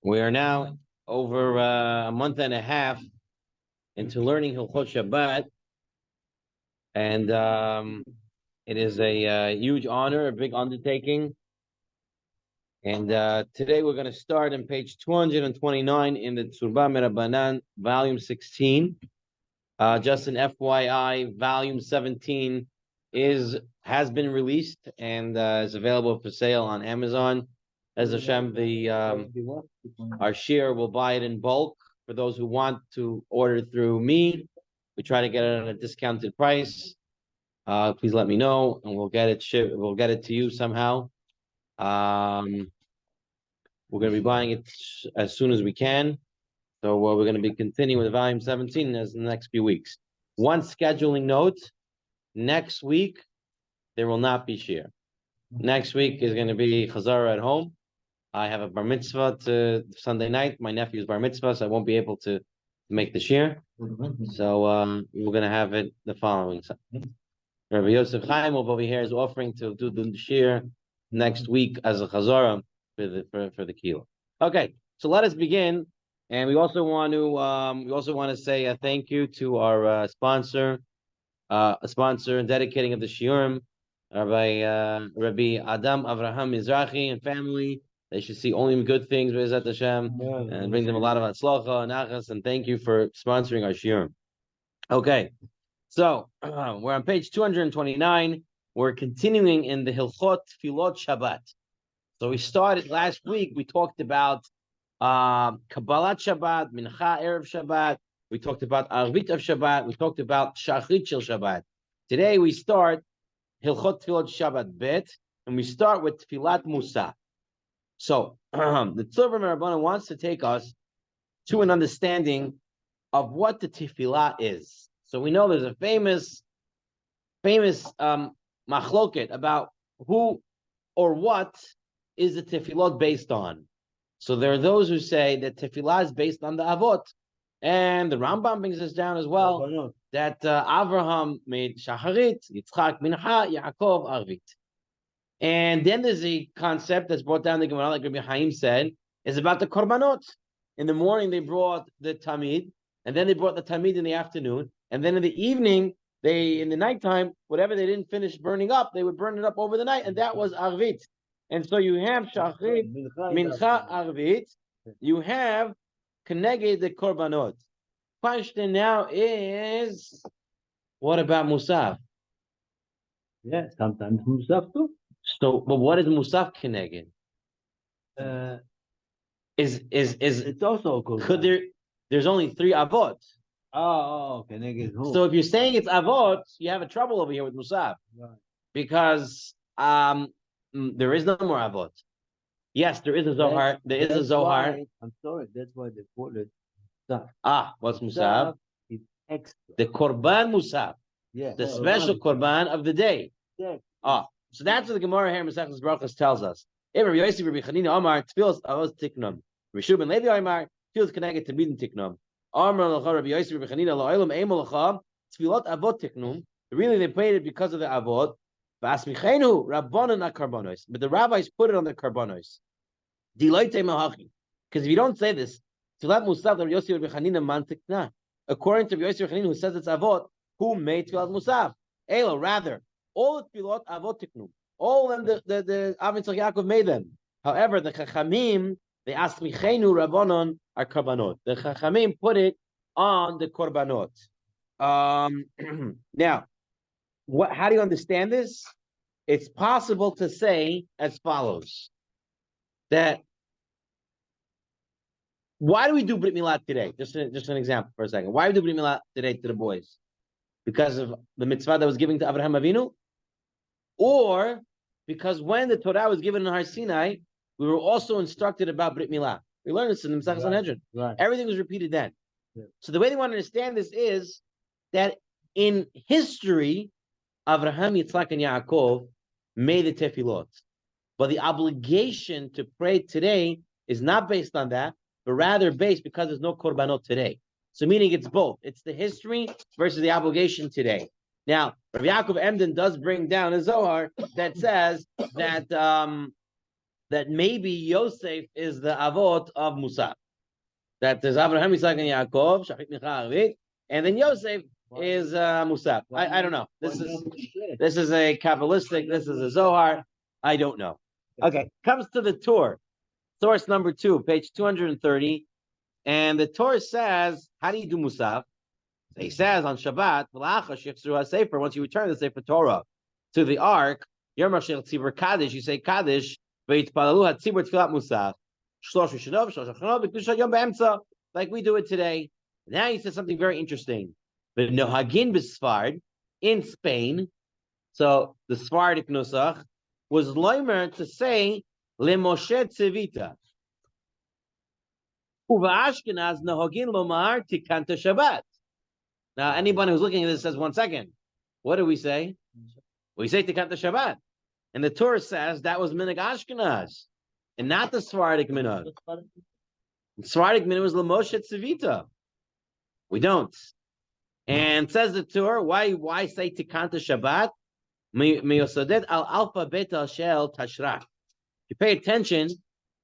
We are now over a month and a half into learning Hilchot Shabbat, and it is a huge honor, a big undertaking. And today we're going to start on page 229 in the Tzurba Merabanan, volume 16. Just an FYI, volume 17 has been released and is available for sale on Amazon. As Hashem, our share will buy it in bulk for those who want to order through me. We try to get it at a discounted price. Please let me know, and we'll get it shipped. We'll get it to you somehow. We're going to be buying it as soon as we can. So we're going to be continuing with volume 17 as in the next few weeks. One scheduling note: next week there will not be shir. Next week is going to be Chazara at home. I have a bar mitzvah Sunday night. My nephew's bar mitzvah, so I won't be able to make the shir. So we're going to have it the following Sunday. Rabbi Yosef Chaim over here is offering to do the shir next week as a Chazara for the kilo. Okay, so let us begin. And we also want to say a thank you to our sponsor and dedicating of the shiurim, Rabbi Adam Avraham Mizrahi and family. They should see only good things, Be'ezat Hashem, and bring them a lot of atzlacha and achas. And thank you for sponsoring our shiurim. Okay, so we're on page 229. We're continuing in the Hilchot Tfilot Shabbat. So we started last week. We talked about Kabbalat Shabbat, Mincha Erev Shabbat. We talked about Arvit of Shabbat. We talked about Shachrit Shel Shabbat. Today we start Hilchot Tfilot Shabbat Bet, and we start with Tfilat Musaf. So the Tzurba Merabbanan wants to take us to an understanding of what the Tefillah is. So we know there's a famous machloket about who or what is the Tefillot based on. So there are those who say that Tefillah is based on the Avot. And the Rambam brings us down as well, that Avraham made Shacharit, Yitzchak Mincha, Yaakov Arvit. And then there's a concept that's brought down the Gemara, like Rabbi Haim said, is about the Korbanot. In the morning they brought the Tamid, and then they brought the Tamid in the afternoon, and then in the evening, in the nighttime, whatever they didn't finish burning up, they would burn it up over the night, and that was Arvit. And so you have Shachrit, Mincha, Arvit. You have Keneged the Korbanot. Question now is, what about Musaf? Yeah, sometimes Musaf too. So, but what is Musaf Keneged? Is it's also a Korban. Could there's only 3 Avot. Oh, Keneged who? So if you're saying it's Avot, you have a trouble over here with Musaf. Right. Because there is no more Avot. Yes, there is a Zohar. There is a Zohar. I'm sorry, that's why they call it Musaf. What's Musaf? It's extra. The Korban Musaf. Yeah. The special Korban of the day. Yeah. So that's what the Gemara here in Masechtas Brachos tells us. Rabbi Yosef, Rabbi Chanina, Amar, Tfilos Avos Tiknum. Rabbi Shua ben Levi, Amar, Tfilos Keneged Tamidin Tiknum. Amar Lacha, Rabbi Yosef, Rabbi Chanina, La'olam Eimol Lacha, Tfilot Avot Tiknum. Really, they prayed it because of the Avot. V'asmichenu Rabbanon HaKarbanos. But the rabbis put it on the Karbanos. Diloite Mahachi. Because if you don't say this, Tfilat Musaf, Rabbi Yosef, Rabbi Chanina, Man Tikna. According to Rabbi Yosef, Rabbi Chanina, who says it's Avot, who made Tfilat Musaf? Elo, rather. All the Tfilot Avot Tiknum. All of them, the Avin Tzach Yaakov made them. However, the Chachamim, the Asmichenu Rabbanon are Karbanot. The Chachamim put it on the Korbanot. Now, how do you understand this? It's possible to say as follows: that why do we do Brit Milah today? Just an example for a second. Why do we do Brit Milah today to the boys? Because of the mitzvah that was given to Avraham Avinu? Or because when the Torah was given in Har Sinai, we were also instructed about Brit Milah. We learned this in the Masechtas Sanhedrin. Right. Everything was repeated then. Yeah. So the way they want to understand this is that in history, Avraham, Yitzchak, and Yaakov made the tefillot. But the obligation to pray today is not based on that, but rather based because there's no korbanot today. So meaning it's both. It's the history versus the obligation today. Now, Rabbi Yaakov Emden does bring down a Zohar that says that that maybe Yosef is the avot of Musaf. That there's Abraham, Isaac, and Yaakov, Shachit, Micha, Arvit, and then Yosef is Musaf. I don't know. This is a Kabbalistic. This is a Zohar. I don't know. Okay, comes to the Torah. Source number 2, page 230. And the Torah says, how do you do Musaf? He says on Shabbat, once you return the Sefer Torah to the ark, you say Kaddish, like we do it today. Now he says something very interesting. The Nohagin B'Sfard in Spain, so the Sephardic Nusach, was loimer to say Lemoshe Tzivita. Uva Ashkenaz Nohagin Lomar Tikanta Shabbat. Now, anybody who's looking at this says, 1 second, what do we say? We say Tikanta Shabbat. And the Torah says that was Minig Ashkenaz, and not the Sephardic Minig. The Sephardic Minig was Lemoshe Tzivita. We don't. And says the Torah, why say Tikanta Shabbat? Miyosadet al alpha beta shel tashrach. You pay attention,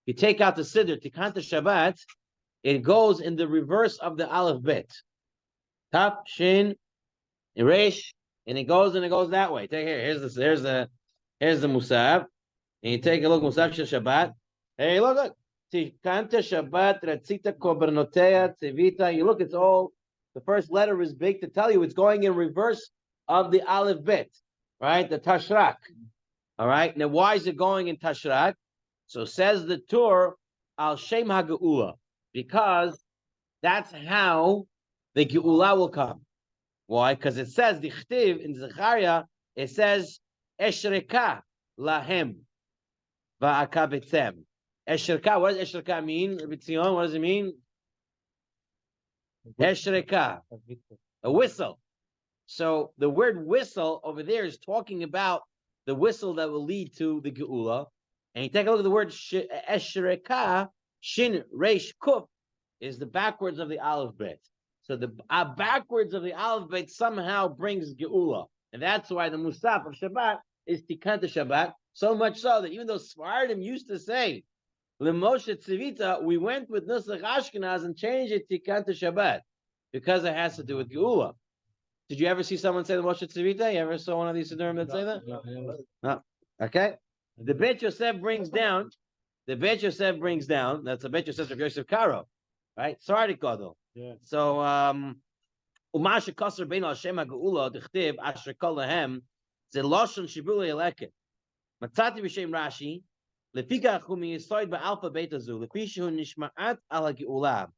you take out the siddur, Tikanta Shabbat, it goes in the reverse of the aleph bet. Tap, shin, resh, and it goes that way. Take here. Here's the musaf, and you take a look. Musaf shel Shabbat. Hey, look. Tikanta Shabbat ratzita korbanotaya tzivita. You look. It's all. The first letter is big to tell you it's going in reverse of the aleph bet, right? The tashrak. All right. Now, why is it going in tashrak? So says the Torah al shem hageula, because that's how the Geula will come. Why? Because it says the Chtiv in Zechariah, it says Eshreka lahem va'akabetzem. Eshreka, what does Eshreka mean? What does it mean? Eshreka, a whistle. So the word whistle over there is talking about the whistle that will lead to the Geula. And you take a look at the word Eshreka, Shin Resh Kuf, is the backwards of the Aleph Bet. So the backwards of the Aleph Bet somehow brings Geula. And that's why the Musaf of Shabbat is Tikanta Shabbat, so much so that even though Sephardim used to say Lemoshe Tzivita, we went with Nusach Ashkenaz and changed it to Tikanta Shabbat because it has to do with Geula. Did you ever see someone say Lemoshe Tzivita? You ever saw one of these Siddurim that say that? No. Okay. The Bet Yosef brings down, that's a Bet Yosef of Yosef Karo, right? Sardik Gadol. Yeah. So, Umasha Kasser Bein Hashem HaGeula, Dichtiv, Asher Kol Lahem, Ze Loshon Shibuli Eleket. Matzati B'Shem Rashi, Lefika Chumi Yisoid Ba'alpha Beta Zu, Lefishu Nishma'at Al HaGeula,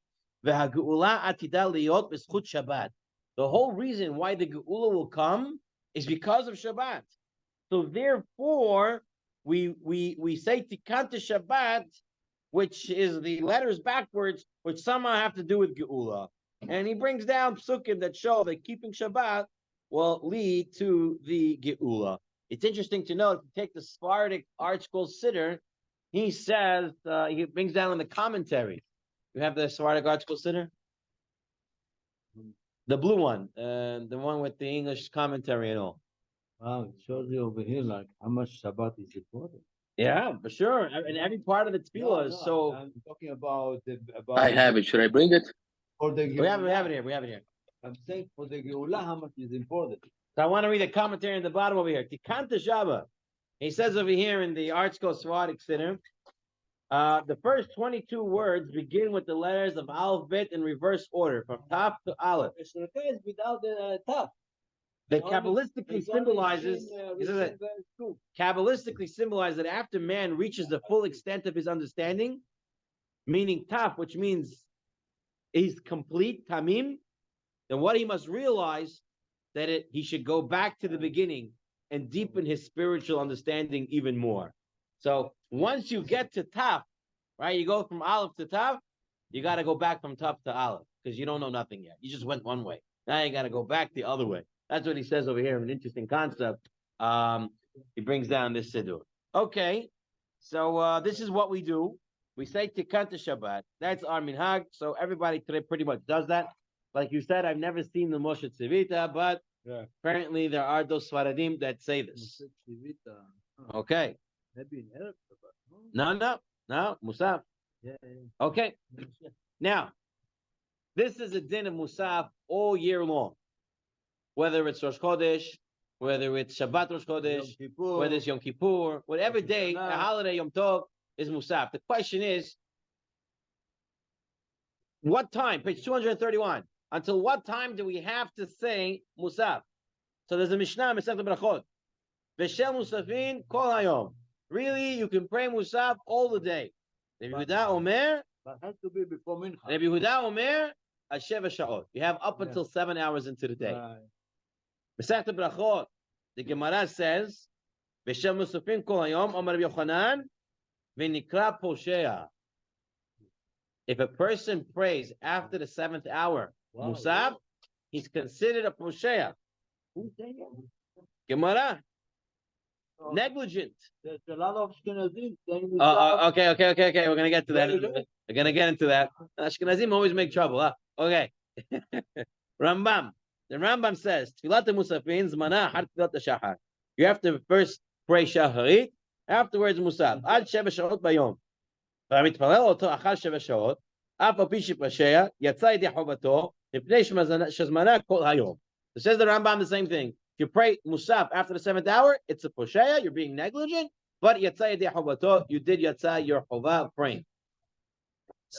VeHaGeula Atida Liot B'Schut Shabbat. The whole reason why the Geula will come is because of Shabbat. So therefore, we say Tikanta Shabbat, which is the letters backwards, which somehow have to do with Geula. And he brings down psukim that show that keeping Shabbat will lead to the Geula. It's interesting to note, if you take the Sephardic Art School Siddur, he says, he brings down in the commentary. You have the Sephardic Art School Siddur? The blue one, the one with the English commentary and all. Wow, it shows you over here like how much Shabbat is important. Yeah, for sure. And every part of the tefillah is so. I'm talking about I have it. Should I bring it? For the We have it here. We have it here. I'm saying for the Geula, how much is important. So I want to read the commentary in the bottom over here. Tikanta Shabbat. He says over here in the Art School Sephardic Siddur, the first 22 words begin with the letters of Aleph Bet in reverse order, from top to Aleph. Eshreka is without the top. That Kabbalistically symbolizes, that after man reaches the full extent of his understanding, meaning taf, which means he's complete, tamim, then what he must realize that he should go back to the beginning and deepen his spiritual understanding even more. So once you get to taf, right, you go from aleph to taf, you got to go back from taf to aleph because you don't know nothing yet. You just went one way. Now you got to go back the other way. That's what he says over here, an interesting concept. He brings down this siddur. Okay, so this is what we do. We say Tikanta Shabbat. That's our minhag. So everybody today pretty much does that. Like you said, I've never seen the Moshe Tzivita, but apparently there are those Sfaradim that say this. Okay. Maybe in Arab Shabbat. No? No, Musaf. Yeah. Okay. Now, this is a din of Musaf all year long. Whether it's Rosh Chodesh, whether it's Shabbat Rosh Chodesh, whether it's Yom Kippur, whatever day, a holiday, Yom Tov, is Musaf. The question is, what time? Page 231. Until what time do we have to say Musaf? So there's a Mishnah, Masechet Brachot. V'shel Musafin kol hayom. Really, you can pray Musaf all the day. Rabbi Yehuda Omer. But it has to be before Mincha. Rabbi Yehuda Omer, Sheva Sha'ot. You have up until 7 hours into the day. Masechet Brachot. The Gemara says, V'shel Musafin kol hayom. Omar Rabbi Yochanan. V'nikra poshea. If a person prays after the 7th hour, Musaf, he's considered a poshea. Gemara. Negligent. There's a lot of Ashkenazim saying Okay. We're gonna get to that. We're gonna get into that. Ashkenazim always make trouble. Huh? Okay. Rambam. The Rambam says, Tfilat Musafin zmana har tfilat shahar. You have to first pray shacharit, afterwards Musaf. Ad sheva shaot bayom. והמתפלל אותו אחר 7 שעות, אף על פי שפשע, יצא ידי חובתו, מפני שזמנה כל היום. It says the Rambam the same thing. If you pray Musaf after the 7th hour, it's a poshea, you're being negligent, but yatsa yedei chovato, you did yatsa your chova of praying.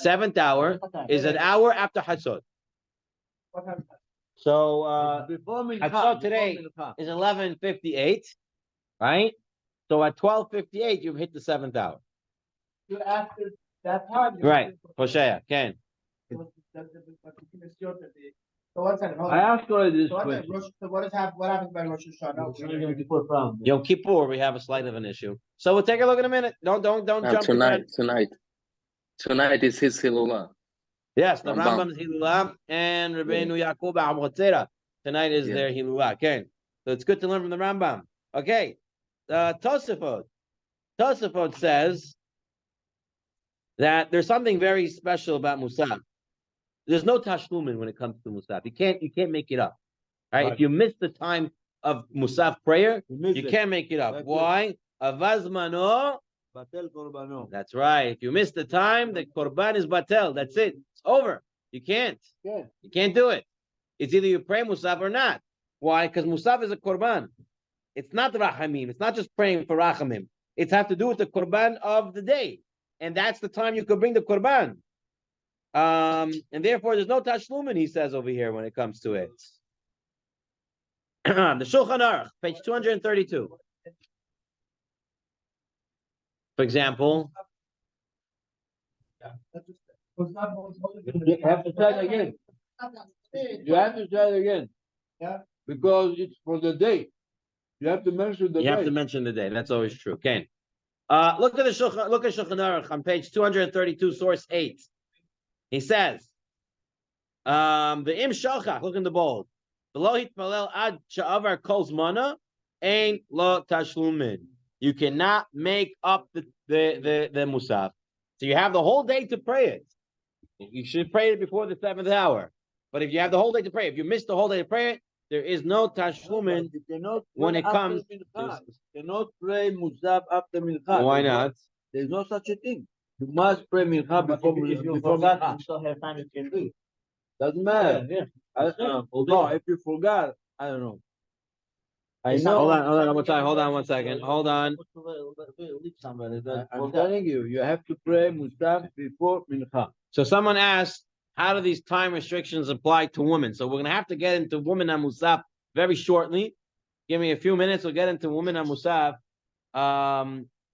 7th hour is an hour after Hatzot. So before Mincha. Hatzot today is 11:58, right? So at 12:58, you've hit the 7th hour. After that time, Right, poshea, Ken. So one second. Hold I on. asked already this So question. what happens by Rosh Hashanah? Yom Kippur, we have a slight of an issue. So we'll take a look in a minute. Don't jump the gun. Tonight is his Hilullah. Yes, the Rambam. Rambam's Hilulah and Rabbeinu Yaakov Amotzera. Tonight is their Hilulah. Okay. So it's good to learn from the Rambam. Okay. Tosafot. Tosafot says that there's something very special about Musaf. There's no tashlumin when it comes to Musaf. You can't make it up. Right? If you miss the time of Musaf prayer, you can't make it up. That's Why? Avazmano. Batel korbano. That's right. If you miss the time, the korban is batel. That's it. It's over. You can't. Yeah. You can't do it. It's either you pray Musaf or not. Why? Because Musaf is a korban. It's not rachamim. It's not just praying for rachamim. It's have to do with the korban of the day. And that's the time you could bring the korban. And therefore, there's no tashlumin, he says over here, when it comes to it. The Shulchan Aruch, page 232. For example, You have to try it again. You have to try it again. Yeah. Because it's for the day. You have to mention the you day. have to mention the day. That's always true. Okay. Look at Shulchan Aruch on page 232, source 8. He says, the im shalchach, look in the bold. Below hitpalel ad sha'avar kol zmana, ein lo tashlumin. You cannot make up the musaf. So you have the whole day to pray it. You should pray it before the 7th hour. But if you have the whole day to pray, if you miss the whole day to pray it, there is no tashlumin when it comes. You cannot pray Musaf after Mincha. Why not? There's no such a thing. You must pray Mincha before Mincha. You still have time to do it. Doesn't matter. No, if you forgot, I don't know. I know. Hold on one second. Hold on. I'm telling you, you have to pray Musaf before Mincha. So someone asked, how do these time restrictions apply to women? So we're going to have to get into women on Musaf very shortly. Give me a few minutes. We'll get into women on Musaf.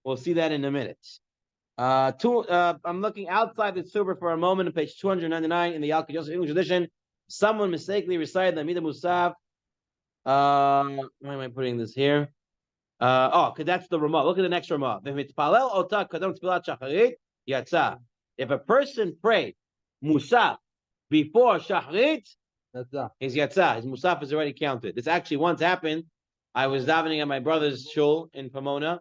We'll see that in a minute. I'm looking outside the Tzurba for a moment on page 299 in the Yalkut Yosef English edition. Someone mistakenly recited the Amida Musaf. Why am I putting this here? Because that's the Ramah. Look at the next Ramah. If a person prayed Musaf before Shachrit, his Yatzah, his Musaf is already counted. This actually once happened. I was davening at my brother's shul in Pomona,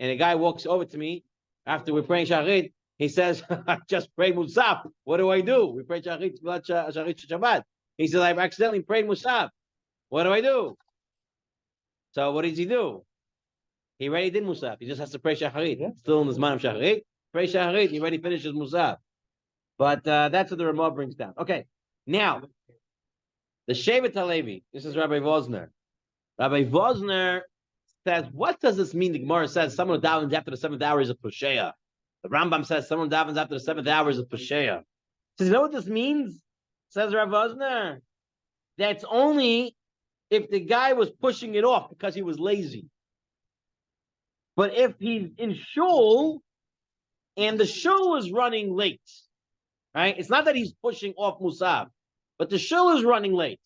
and a guy walks over to me after we're praying Shachrit. He says, I just prayed Musaf. What do I do? We pray Shachrit Shabbat. He says, I've accidentally prayed Musaf. What do I do? So what does he do? he already did Musaf. He just has to pray Shacharit. Still in the Zman of Shacharit. Pray Shacharit, he already finishes Musaf. But that's what the Ramah brings down. Okay, now, the Shevet HaLevi, this is Rabbi Vosner. Rabbi Vosner says, what does this mean? The Gemara says, someone who davens after the 7th hour is a Posheya. The Rambam says, someone who davens after the 7th hour is a Posheya. Says, you know what this means? Says Rabbi Vosner. That's only if the guy was pushing it off because he was lazy. But if he's in shul and the shul is running late, right? It's not that he's pushing off Musaf, but the shul is running late,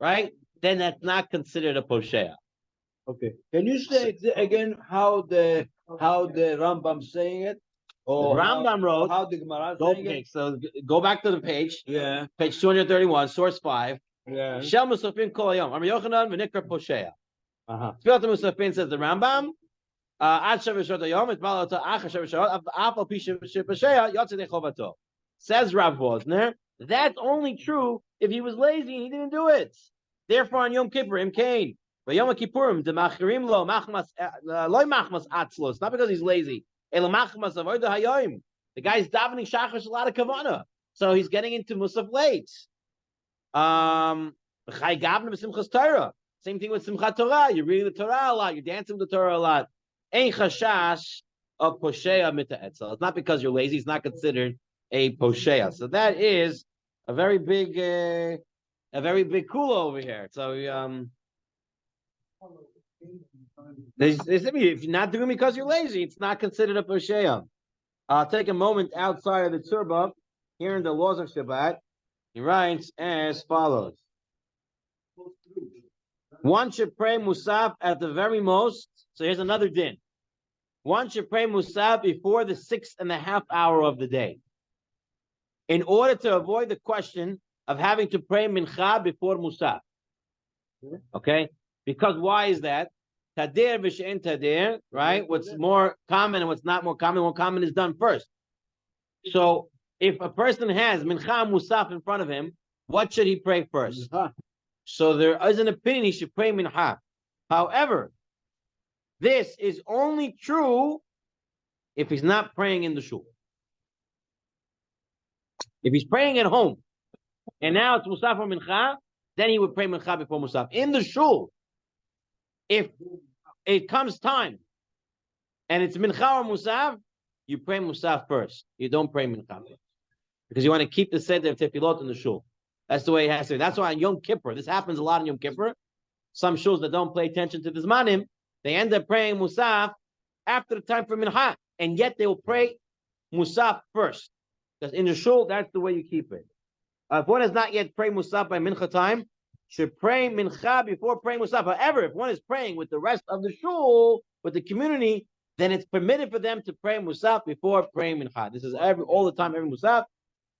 right? Then that's not considered a posheya. Okay. Can you say again how the Rambam saying it? Or Rambam wrote. How the Gemara saying Okay, it? so go back to the page. Yeah. Page 231, source 5. Yeah. Shel Musafin Kol Hayom. Rabbi Yochanan v'nikra posheya. Tfilat Musafin says the Rambam. Ad Shav Shot Hayom Itmal Ota Ach Shav Shot Afal Pi Posheya Yotzei Chovato. Says Rav Vosner. That's only true if he was lazy and he didn't do it. Therefore, on Yom Kippur, Im Kain, but Yom Kippurim, the Machirim lo Machmas loy Machmas Atzlos. Not because he's lazy. Elo Machmas Avodah Hayom. The guy's davening Shachar a lot of kavana, so he's getting into Musaf late. Same thing with Simchat Torah. You're reading the Torah a lot. You're dancing with the Torah a lot. Ein chashash of posheya mita etzel. It's not because you're lazy. It's not considered a posheya. So that is a very big kula over here. So they said if you're not doing it because you're lazy, it's not considered a posheya. I'll take a moment outside of the Tzurba, here in the laws of Shabbat. He writes as follows. One should pray Musaf at the very most. So here's another din. One should pray Musaf before the 6.5 hour of the day, in order to avoid the question of having to pray Mincha before Musaf. Okay? Because why is that? Tadir v'she'en tadir, right? What's more common and what's not more common, what common is done first. So if a person has Mincha Musaf in front of him, what should he pray first? So there is an opinion he should pray Mincha. However, this is only true if he's not praying in the shul. If he's praying at home, and now it's Musaf or Mincha, then he would pray Mincha before Musaf. In the shul, if it comes time, and it's Mincha or Musaf, you pray Musaf first. You don't pray Mincha first. Because you want to keep the seder of tefillot in the shul. That's the way it has to be. That's why on Yom Kippur, this happens a lot on Yom Kippur. Some shuls that don't pay attention to the Zmanim, they end up praying Musaf after the time for Mincha, and yet they will pray Musaf first. Because in the shul, that's the way you keep it. If one has not yet prayed Musaf by Mincha time, should pray Mincha before praying Musaf. However, if one is praying with the rest of the shul, with the community, then it's permitted for them to pray Musaf before praying Mincha. This is all the time, every Musaf.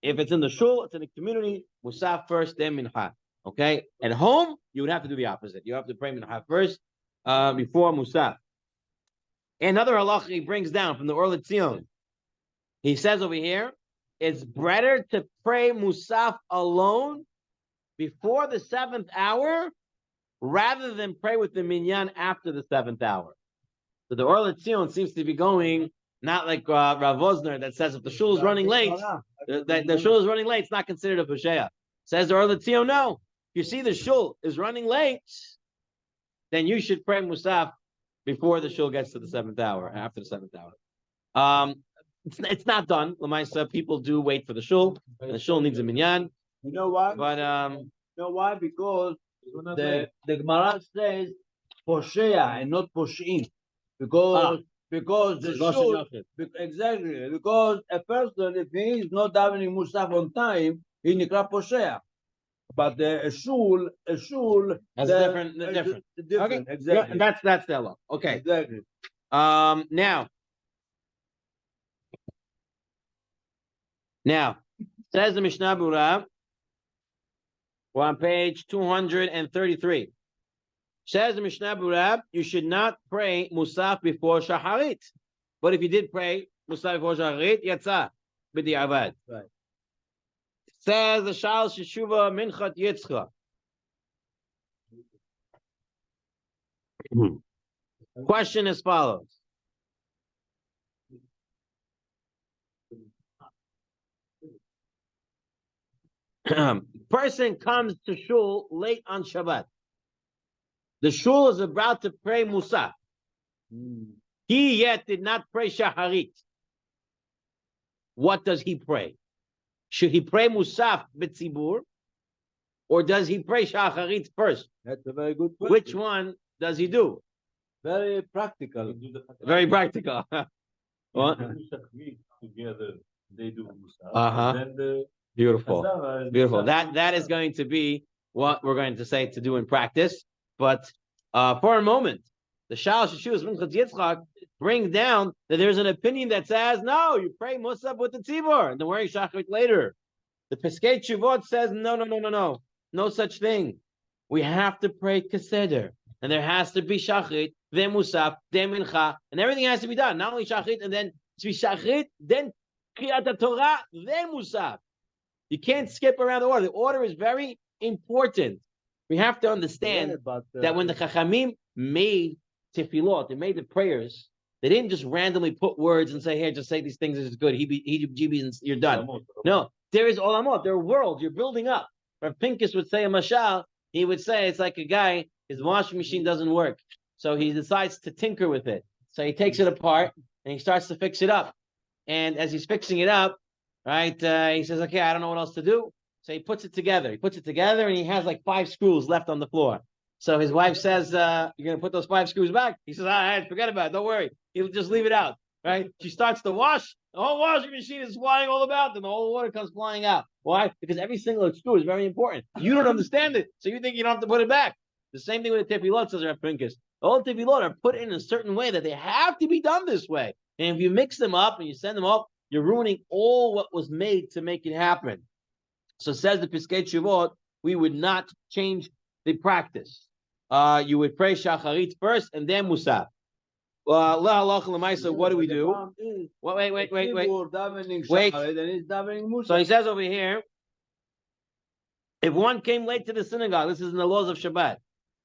If it's in the shul, it's in the community, Musaf first, then Mincha. Okay? At home, you would have to do the opposite. You have to pray Mincha first, before Musaf. Another halacha he brings down from the Or L'Tzion. He says over here, it's better to pray Musaf alone before the 7th hour rather than pray with the minyan after the 7th hour. So the Or L'Tzion seems to be going not like Rav Vosner that says if the shul is running late, the shul is running late, it's not considered a posheya. Says the Or L'Tzion, no. If you see the shul is running late, then you should pray Musaf before the shul gets to the 7th hour, after the 7th hour. It's not done. L'maisa, people do wait for the shul, and the shul needs a minyan. You know why? But you know why? Because the Gemara says posheya and not poshin. Because the shul, exactly, because a person, if he is not davening Musaf on time, he nikra posheya. But a shul has different. Okay, exactly. Yeah, that's the law. Okay, Exactly. Now, says the Mishnah Berurah, we're on page 233. Says the Mishnah Berurah, you should not pray Musaf before Shacharit. But if you did pray Musaf before Shacharit, Yatza, b'di'avad. Right. Says the Shal Sheshuva Minchat Yitzcha. Question as follows. Person comes to shul late on Shabbat. The shul is about to pray Musaf. He yet did not pray Shaharit. What does he pray? Should he pray Musaf b'tzibur, or does he pray Shaharit first? That's a very good question. Which one does he do? Very practical. Very practical. What? Together, they do Musaf. Uh-huh. Then the Beautiful. Hazara is Beautiful. Musaf. That is going to be what we're going to say to do in practice. But for a moment, the Shalosh Yeshuvas Minchas Yitzchak brings down that there's an opinion that says, no, you pray Musaf with the Tzibur, and then worry Shacharit later. The Peskei Tshuvot says, no. No such thing. We have to pray Keseder. And there has to be Shacharit, then Musaf, then Mincha, and everything has to be done. Not only Shacharit, and then to be Shacharit, then Kriyat Torah, then Musaf. You can't skip around the order. The order is very important. We have to understand that when the Chachamim made tefillot, they made the prayers, they didn't just randomly put words and say, here, just say these things, this is good, you're done. No, there is olamot, there are worlds, you're building up. Rav Pincus would say a mashal, he would say it's like a guy, his washing machine doesn't work. So he decides to tinker with it. So he takes it apart and he starts to fix it up. And as he's fixing it up, right, he says, okay, I don't know what else to do. So he puts it together. And he has like 5 screws left on the floor. So his wife says, you're going to put those 5 screws back? He says, all right, forget about it. Don't worry. He'll just leave it out, right? She starts to wash. The whole washing machine is flying all about, and the whole water comes flying out. Why? Because every single screw is very important. You don't understand it, so you think you don't have to put it back. The same thing with the tefillot, says Rav Pincus. All tefillot are put in a certain way that they have to be done this way. And if you mix them up and you send them off, you're ruining all what was made to make it happen. So says the Piskei Tshuvot, we would not change the practice. You would pray Shacharit first and then Musaf. So what do we do? Wait. So he says over here, if one came late to the synagogue, this is in the laws of Shabbat,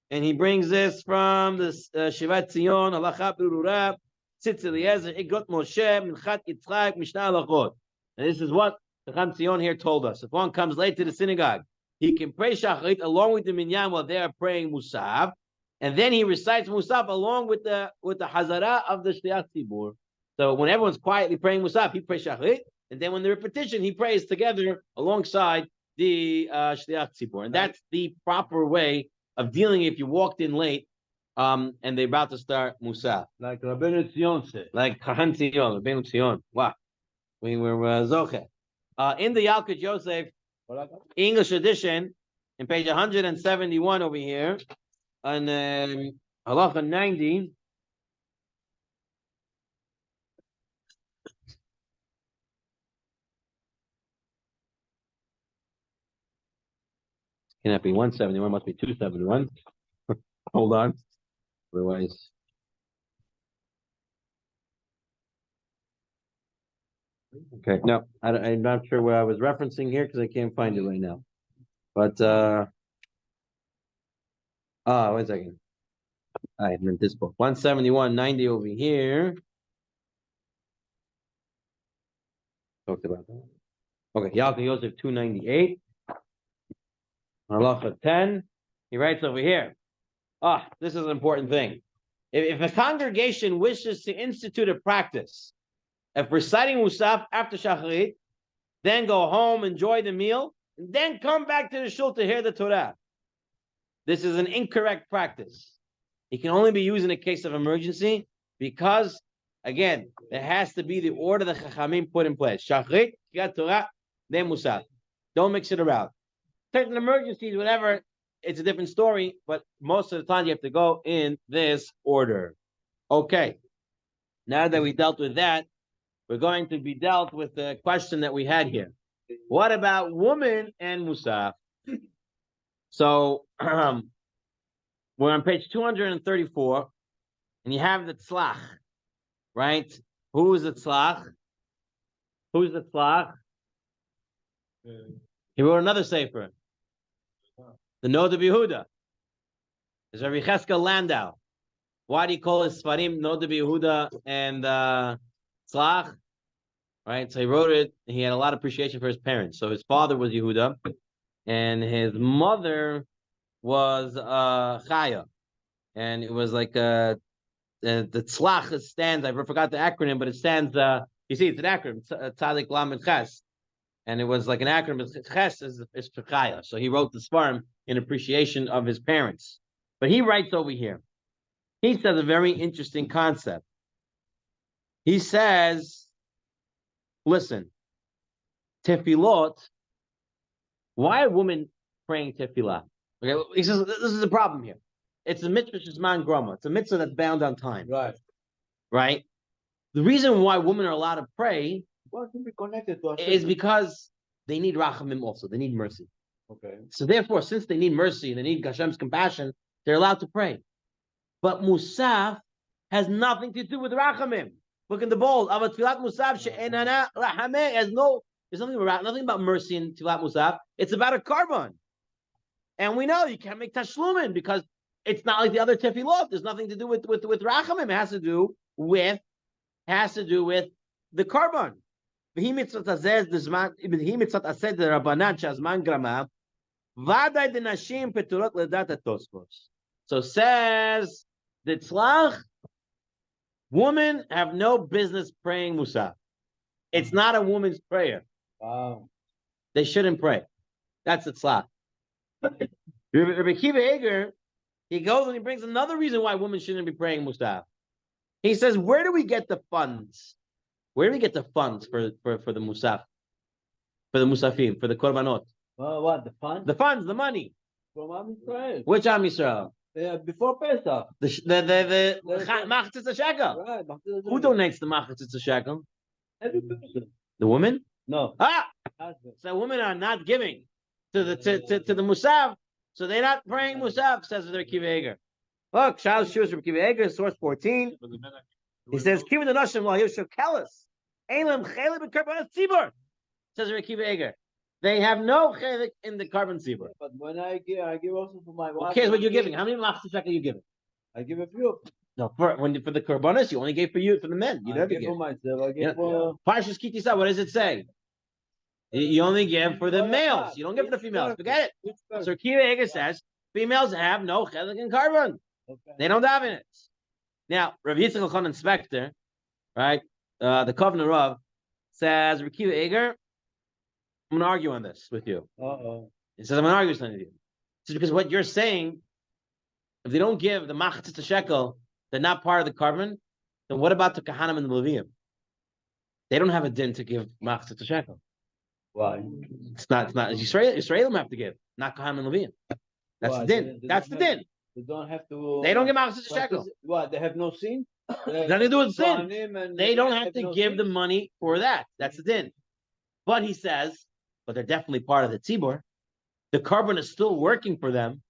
and he brings this from the Shivat Zion, Halacha Berurah, Tzitz Eliezer, Igot Moshe, Minchat Yitzchak, Mishnah Halachot. And this is what the Cham Zion here told us. If one comes late to the synagogue, he can pray Shacharit along with the minyan while they are praying Musaf, and then he recites Musaf along with the Hazara of the Shliach Tzibur. So when everyone's quietly praying Musaf, he prays Shacharit, and then when the repetition, he prays together alongside the Shliach Tzibur. And that's the proper way of dealing if you walked in late and they're about to start Musaf. Like Rabbeinu Tzion said. Like Kahan Tzion, Rabbeinu Tzion. Wow. We were Zoche. In the Yalkut Yosef English edition, in page 171 over here, on Halacha 90, cannot be 171, must be 271. Hold on. Otherwise. Okay, no, I'm not sure what I was referencing here because I can't find it right now. But, wait a second. I meant this book. 171.90 over here. Talked about that. Okay, Yalkut Yosef 298. Halacha 10. He writes over here. This is an important thing. If a congregation wishes to institute a practice of reciting Musaf after Shacharit, then go home, enjoy the meal, and then come back to the shul to hear the Torah, this is an incorrect practice. It can only be used in a case of emergency because, again, there has to be the order the Chachamim put in place. Shacharit, Kriyat Torah, then Musaf. Don't mix it around. Certain emergencies, whatever, it's a different story, but most of the time you have to go in this order. Okay. Now that we dealt with that, we're going to be dealt with the question that we had here. What about woman and Musaf? So we're on page 234, and you have the tzlach, right? Who is the tzlach? Who's the tzlach? He wrote another sefer. The Noda B'Yehuda. There's Rabbi Cheskel Landau. Why do you call it Sfarim, Noda Yehuda and Tzlach? Right? So he wrote it. He had a lot of appreciation for his parents. So his father was Yehuda, and his mother was Chaya. And it was like the Tzlach stands, I forgot the acronym, but it stands, you see, it's an acronym, Tzadik Lamed Ches. And it was like an acronym, but Ches is for Chaya. So he wrote the Sfarim in appreciation of his parents. But he writes over here. He says a very interesting concept. He says, listen, tefillot, why are women praying tefillah? Okay, he says, this is a problem here. It's a mitzvah shizman grama. It's a mitzvah that's bound on time. Right. Right? The reason why women are allowed to pray Well, to be connected to is because they need rachamim also. They need mercy. Okay. So therefore, since they need mercy and they need Hashem's compassion, they're allowed to pray. But musaf has nothing to do with rachamim. Look in the bold. Avat tfilat musaf she'enana rachamim has there's nothing about mercy in tfilat musaf. It's about a carbon. And we know you can't make tashlumin because it's not like the other tefillot. There's nothing to do with rachamim. It has to do with the carbon. So says the Tzlach, women have no business praying Musaf. It's not a woman's prayer. Wow. They shouldn't pray. That's the Tzlach. Rabbi Kiva Eger, he goes and he brings another reason why women shouldn't be praying Musaf. He says, where do we get the funds? Where do we get the funds for the Musaf? For the Musafim, for the Korbanot? Well, what, the fund? The funds, the money. From Am Israel. Which Am Yisrael? Before Pesach. The Machatzitz Shekel. Right. Who donates the Machatzitz Shekel? Every person. The woman? No. So women are not giving to the Musaf, so they're not praying Musaf, says Rabbi Kiva Eger. Look, Shal Shus Rabbi Kiva Eger, source 14. He says, Kiva the Nashim Lo Yoshev Kelis. Elam Chelik B'Karban Tzibur. Says Rabbi Kiva Eger. They have no chelik in the carbon tzibur. But when I give also for my wife. Who cares what you're giving? How many Machatzitz Shekel are you giving? I give a few. No, for the korbanos, you only gave for the men. You never give give. for myself. I give for. Parshas Kitisa, what does it say? You only give for the males. You don't give for the females. Forget it. So Kiva Eger says females have no chelik in carbon. Okay. They don't have in it. Now, Rav Yitzchak Elchanan Inspector, right? The Kovner Rav says, Rav Kiva Eger, I'm going to argue on this with you. He says, I'm going to argue with you. It's because what you're saying, if they don't give the Machatzitz Shekel, they're not part of the carbon, then what about the Kahanim and the Leviim? They don't have a din to give Machatzitz Shekel. Why? It's not Israelim have to give, not Kahanim and Leviim. That's the din. That's the din. They don't have to. They don't give Machatzitz Shekel. What? They have no sin? Nothing to do with sin. They don't have to give the money for that. That's the din. But he says, but they're definitely part of the tzibur. The carbon is still working for them.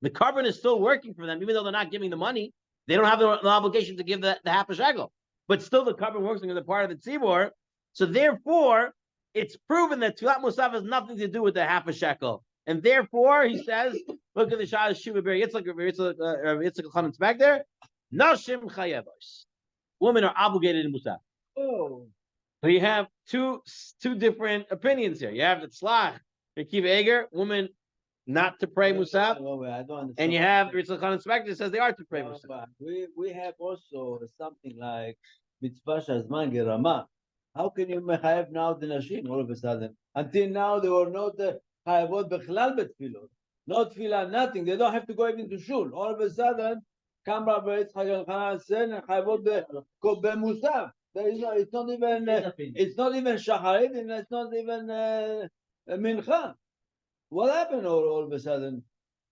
The carbon is still working for them, even though they're not giving the money. They don't have the obligation to give the half a shekel. But still, the carbon works because they're part of the tzibur. So therefore, it's proven that Tfilat Musaf has nothing to do with the half a shekel. And therefore, he says, look at the Shah Shuva Ber Yitzchak comments back there. Nashim chayevos. Women are obligated in Musaf. Oh. So you have two different opinions here. You have the Tzlach, Kiva Eger, women not to pray Musaf, I don't understand. and you have the Ritzchak Inspector that says they are to pray Musaf. We have also something like mitzvah shazman gerama. How can you mechayev now the nashim all of a sudden? Until now they were not chayavot bechlal betfilot, not tefillah, nothing. They don't have to go even to shul. All of a sudden, come Rabbi Yitzchak Elchanan and chayavot bemusaf. It's not even shacharit, and it's not even mincha. What happened all of a sudden?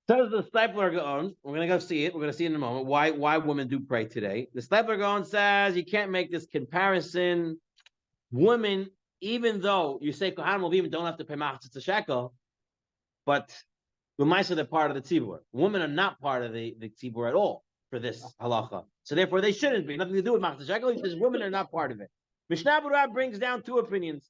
Says the Stipler Gaon, we're going to go see it. We're going to see in a moment why women do pray today. The Stipler Gaon says you can't make this comparison. Women, even though you say Kohanim Levim don't have to pay Machatzitz Shekel, but L'maisa they're part of the tzibur. Women are not part of the tzibur at all for this halacha. So therefore they shouldn't be. Nothing to do with Machatzitz Shekel. He says women are not part of it. Mishnah Berurah brings down two opinions.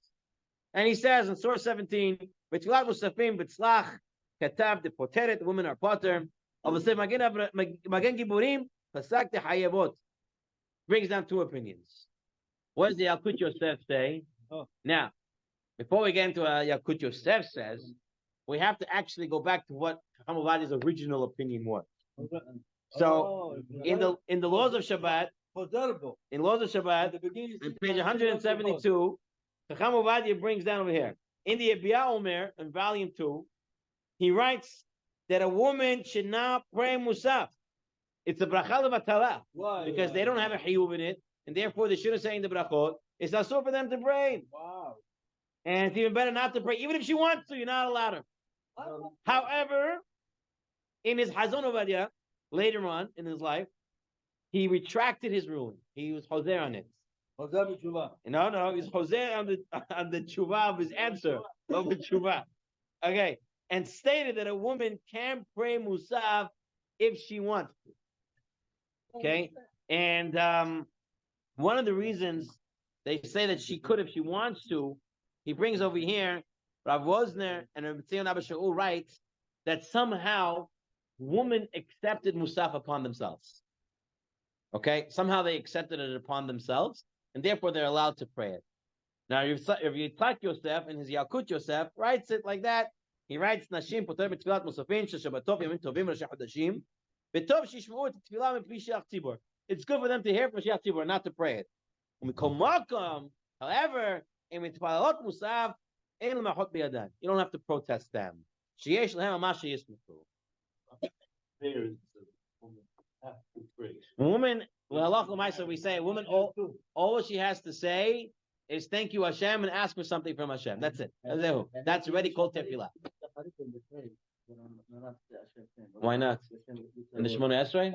And he says in source 17, B'tfilat Musafim b'tzlach katav de poteret, the women are potter. Of the Magen Giburim, Pasak de Hayavot brings down two opinions. What does the Yalkut Yosef say? Oh. Now, before we get into what Yalkut Yosef says, we have to actually go back to what Chacham Ovadia's original opinion was. So, in the laws of Shabbat, in laws of Shabbat, on page 172, Chacham Ovadia brings down over here. In the Ebiyah Omer, in volume 2, he writes that a woman should not pray Musaf. It's a bracha levatala. Why? Because they don't have a hiyuv in it, and therefore they shouldn't say in the brachot. It's not so for them to pray. Wow. And it's even better not to pray. Even if she wants to, you're not allowed her. However, in his Hazon Ovadia, later on in his life, he retracted his ruling. He was Hoser on it. No, he's Hoser on the tshuva of his answer. Of the tshuva. Okay. And stated that a woman can pray Musaf if she wants to. Okay. And one of the reasons they say that she could if she wants to, he brings over here, Rav Wozner and Rav Tzion Abba Shaul writes that somehow women accepted Musaf upon themselves. Okay, somehow they accepted it upon themselves, and therefore they're allowed to pray it. Now, if Yitzchak Yosef in his Yalkut Yosef writes it like that, he writes Nashim poter b'tfilat musafin sheshabbatov yamim tovim rashi chodashim v'tov shishma'u et tefillah mipli sheach tzibur. It's good for them to hear from sheach tzibur, not to pray it. However, in mitpalalot musaf ein l'machot biyadan. You don't have to protest them. Sheyesh lehem ma sheyismatu. Woman, we say a woman, all she has to say is thank you Hashem and ask for something from Hashem. That's it. That's already called tefillah. Why not? In the Shemona Esrei?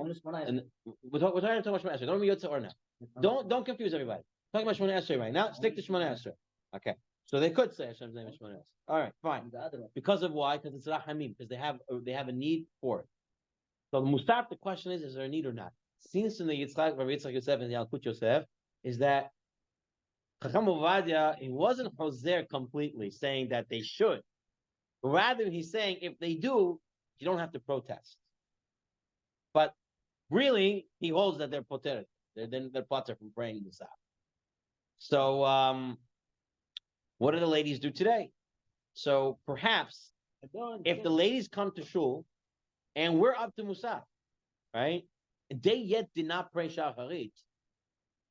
We're talking about Shemona Esrei. Don't be Yotze or now. Don't confuse everybody. Talking about Shemona Esrei right now. Stick to Shemona Esrei. Okay. So they could say Hashem's name is Shemona Esrei. All right, fine. Because of why? Because it's Rahamim. Because they have a need for it. So Musaf, the question is there a need or not? Since in the Yitzchak Yosef and the Yalkut Yosef, is that Chacham Ovadia, he wasn't Hoser completely saying that they should. Rather, he's saying if they do, you don't have to protest. But really, he holds that they're poter. They're poter from praying Musaf. So, what do the ladies do today? So perhaps if the ladies come to shul and we're up to Musaf, right? They yet did not pray Shacharit.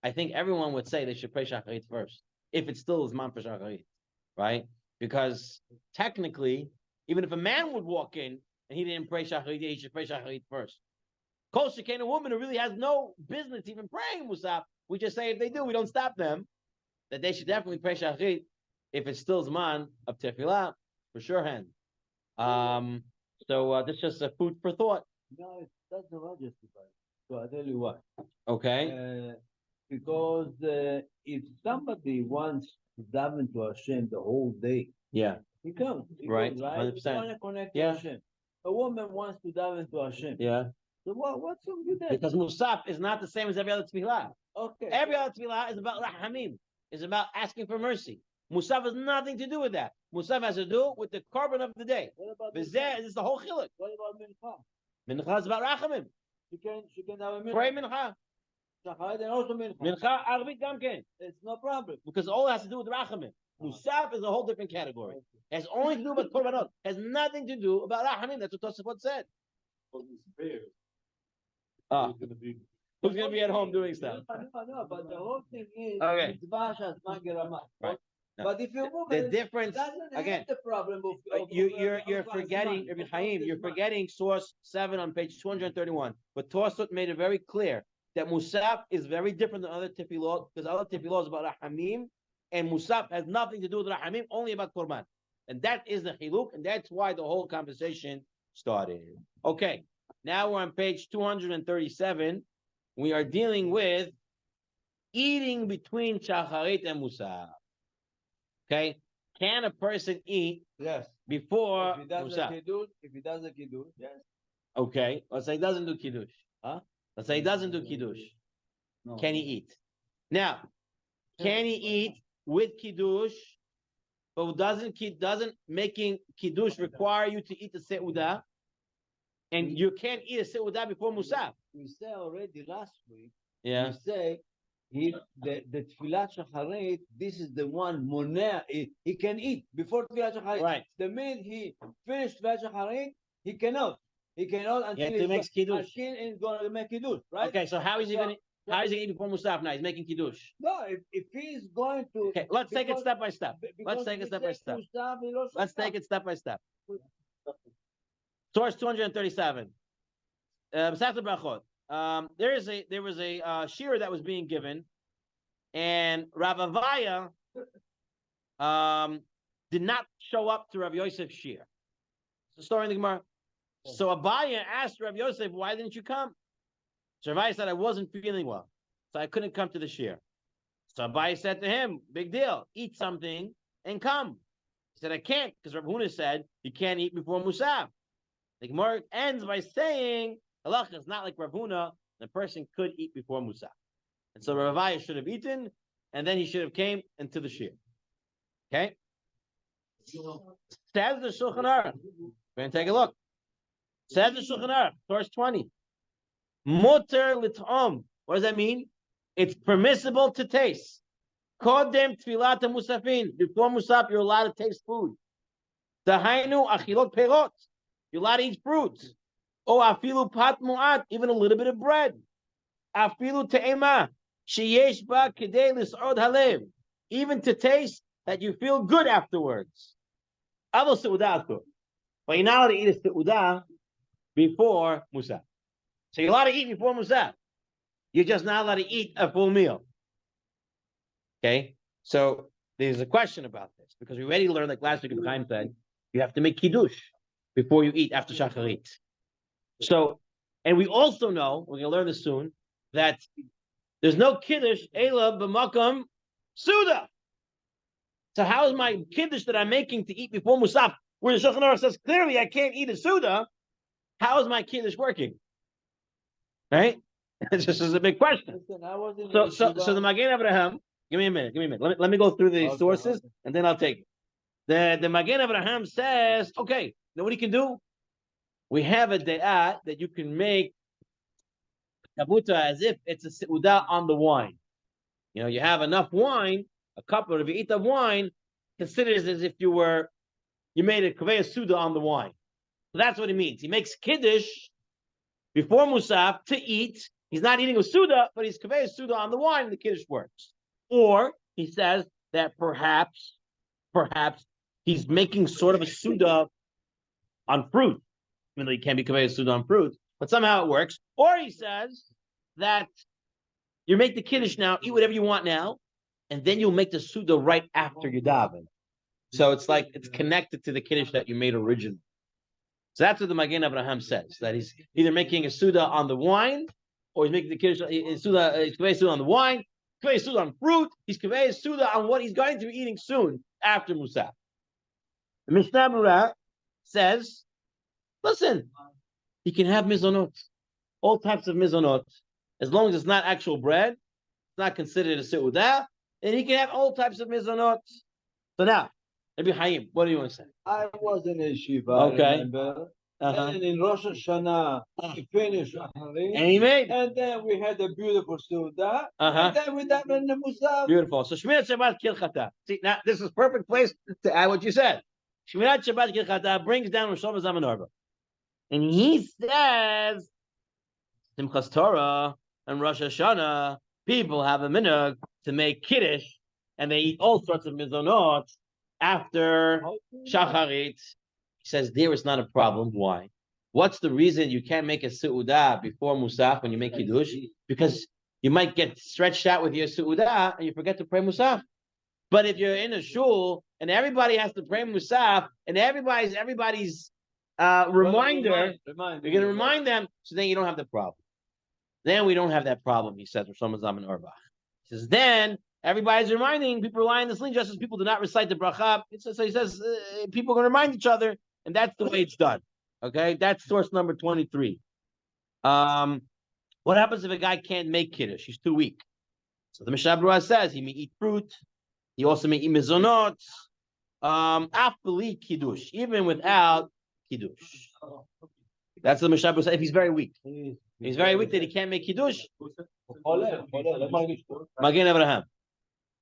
I think everyone would say they should pray Shacharit first, if it still is man for Shacharit, right? Because technically, even if a man would walk in and he didn't pray Shacharit, he should pray Shacharit first. Kol shekain, a woman who really has no business even praying Musaf, we just say if they do, we don't stop them, that they should definitely pray Shacharit if it still is man of Tefillah, for sure hand. So this is just a food for thought. No, it doesn't justify. So I tell you why. Okay. Because if somebody wants to daven to Hashem the whole day, Yeah. he comes. He Right. goes, right? 100%. He want to connect Yeah. to Hashem. A woman wants to daven to Hashem. Yeah. So what's wrong with that? Because Musaf is not the same as every other tefillah. Okay. Every other tefillah is about rahamim. Is about asking for mercy. Musaf has nothing to do with that. Musaf has to do with the carbon of the day. What about This is the whole chiluk. What about mincha? Mincha is about rachamim. She can have a mincha. Pray mincha. Shacharit and also mincha. Mincha arvit gamken. It's no problem. Because all it has to do with rachamim. Musaf is a whole different category. It has only to do with korbanot. Has nothing to do about rachamim. That's what Tosafot said. Who's going to be at home doing stuff? No, but the whole thing is Okay. mitzvah shazman gerama. Right. No. But if you move The it, difference, doesn't again, have the problem of you're forgetting, Rabbi Chaim, you're forgetting source 7 on page 231. But Tosfot made it very clear that Musaf is very different than other tefillot, because other tefillot is about Rahamim, and Musaf has nothing to do with Rahamim, only about Korban. And that is the chiluk, and that's why the whole conversation started. Okay, now we're on page 237. We are dealing with eating between Shacharit and Musaf. Okay, can a person eat yes before if he does Musaf? a kiddush, if he does a kiddush, yes. Okay, let's say he doesn't do kiddush. Huh? Let's say he doesn't do kiddush. No. Can he eat? Now, can he eat with kiddush? But doesn't making kiddush require you to eat the seudah? And you can't eat a seudah before Musaf. We say already last week. Yeah. We say the tefillat shacharit. This is the one moneh. He can eat before tefillat shacharit. Right. The minute he finished tefillat shacharit, he cannot. He cannot until he makes kiddush. He's going to make kiddush, right? Okay, so how is he going to? How is he going to eat before Musaf now? He's making kiddush. No, if he's going to. Okay, let's take it step by step. Let's take it step by step. Let's take it step by step. Source 237. Masechta Brachot. There was a shir that was being given, and Rav Avaya did not show up to Rav Yosef's shir. It's the story in the Gemara. So Abaya asked Rav Yosef, "Why didn't you come?" So Avaya said, "I wasn't feeling well, so I couldn't come to the shir." So Abaya said to him, "Big deal, eat something and come." He said, "I can't because Rav Huna said you can't eat before Musaf." The Gemara ends by saying, "Halacha is not like Rav Huna. The person could eat before Musaf." And so Rav Avaya should have eaten, and then he should have came into the shir. Okay? Says the Shulchan Aruch. We're going to take a look. Says the Shulchan Aruch, source 20. Muter lit'om. What does that mean? It's permissible to taste. Kodem tfilat musafin. Before Musaf, you're allowed to taste food. Dahainu achilot perot. You're allowed to eat fruits. Oh, afilu pat mu'at. Even a little bit of bread. Afilu te'ema. Sheyesh ba kedei lis'od halev. Even to taste that you feel good afterwards. Avo seudah. But you're not allowed to eat a seudah before Musaf. So you're allowed to eat before Musaf. You're just not allowed to eat a full meal. Okay? So there's a question about this because we already learned, like last week, Chaim said, you have to make kiddush before you eat after shacharit. So, and we also know, we're going to learn this soon, that there's no kiddush ela b'makam suda. So how is my kiddush that I'm making to eat before Musaf, where the Shulchan Aruch says clearly I can't eat a suda, how is my kiddush working? Right? This is a big question. So the Magen Avraham, give me a minute. Let me go through the sources, and then I'll take it. The Magen Avraham says, okay, know what you can do? We have a de'ah that you can make kabuta as if it's a seudah on the wine. You know, you have enough wine, a cup or a eat of wine, consider it as if you made a kaveh suda on the wine. So that's what it means. He makes kiddush before Musaf to eat. He's not eating a suda, but he's kaveh suda on the wine, and the kiddush works. Or he says that perhaps he's making sort of a suda on fruit, even though he can't be kaveh suda on fruit, but somehow it works. Or he says that you make the kiddush now, eat whatever you want now, and then you'll make the suda right after you daven. So it's like it's connected to the kiddush that you made originally. So that's what the Magen Avraham says, that he's either making a suda on the wine, or he's making the kiddush suda on the wine, kaveh suda on fruit. He's kaveh suda on what he's going to be eating soon after Musaf. The Mishnah Berurah says, listen, he can have mizonot, all types of mizonot, as long as it's not actual bread, it's not considered a seudah, and he can have all types of mizonot. So now, Rabbi Chaim, what do you want to say? I was in a yeshiva. Okay. Remember? And in Rosh Hashanah, he finished Aharim, And he made. and then we had a beautiful Suda, Uh-huh. and then we davened in the Musaf. Beautiful. So Shmirat Shabbat Kilchata. See, now this is perfect place to add what you said. Shmirat Shabbat Kilchata brings down Rosh Hashanah and Arba. And he says, Simchas Torah and Rosh Hashanah, people have a minhag to make kiddush, and they eat all sorts of mizonot after shacharit. He says there is not a problem. Why? What's the reason you can't make a seudah before Musaf when you make kiddush? Because you might get stretched out with your seudah and you forget to pray Musaf. But if you're in a shul and everybody has to pray Musaf and everybody's reminder, you're going to remind them, so then you don't have the problem. Then we don't have that problem, he says, Rosh Hashanah and Arba. He says, then everybody's reminding, people rely on the sling, just as people do not recite the bracha. So he says, people are going to remind each other, and that's the way it's done. Okay, that's source number 23. What happens if a guy can't make kiddush? He's too weak. So the Mishnah Berurah says he may eat fruit. He also may eat mizonot. Afli kiddush, even without kiddush. That's the Mishabur said. If he's very weak, he's very weak that he can't make kiddush. Magen Abraham.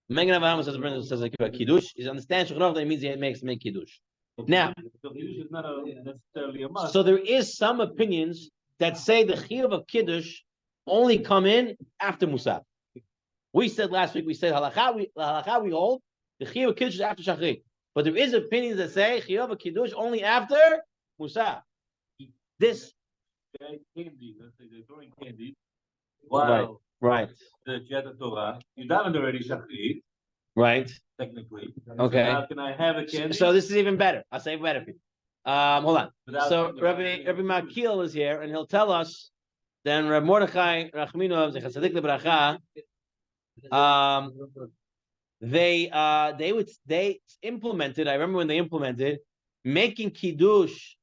Magen Abraham says like kiddush. He understands that it means he makes make kiddush. Now, Kiddush is not necessarily a must. so there is some opinions that say the chiyuv of kiddush only come in after musaf. We said last week, we said halakha we hold the chiyuv of kiddush is after shachrit, but there is opinions that say chiyuv of kiddush only after musaf. This Candy, let's say they're throwing candy. right, Wow. right, The Jeta Torah. You davened already Shachrit, right. technically. Okay. So now can I have a candy? So this is even better. I'll say better for you. Hold on. Without So thinking Rabbi Makil is here, and he'll tell us. Then Rabbi Mordechai Rachminov Zechasadik Lebracha. They implemented. I remember when they implemented making kiddush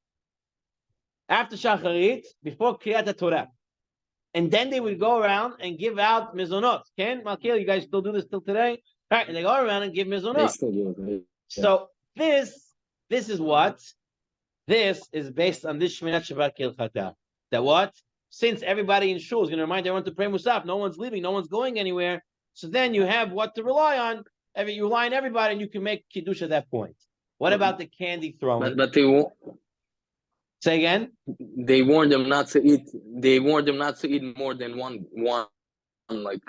after shacharit before kriyat Torah, and then they would go around and give out mizonot. Ken Makil, you guys still do this till today? All right, and they go around and give They mizonot. still do it. So this is what. This is based on this Shminat Shabbat Kilchata. That what? Since everybody in shul is going to remind everyone to pray Musaf, no one's leaving, no one's going anywhere. So then you have what to rely on. You rely on everybody, and you can make kiddush at that point. What about the candy throwing? But they Say again. they warned them not to eat. They warned them not to eat more than one like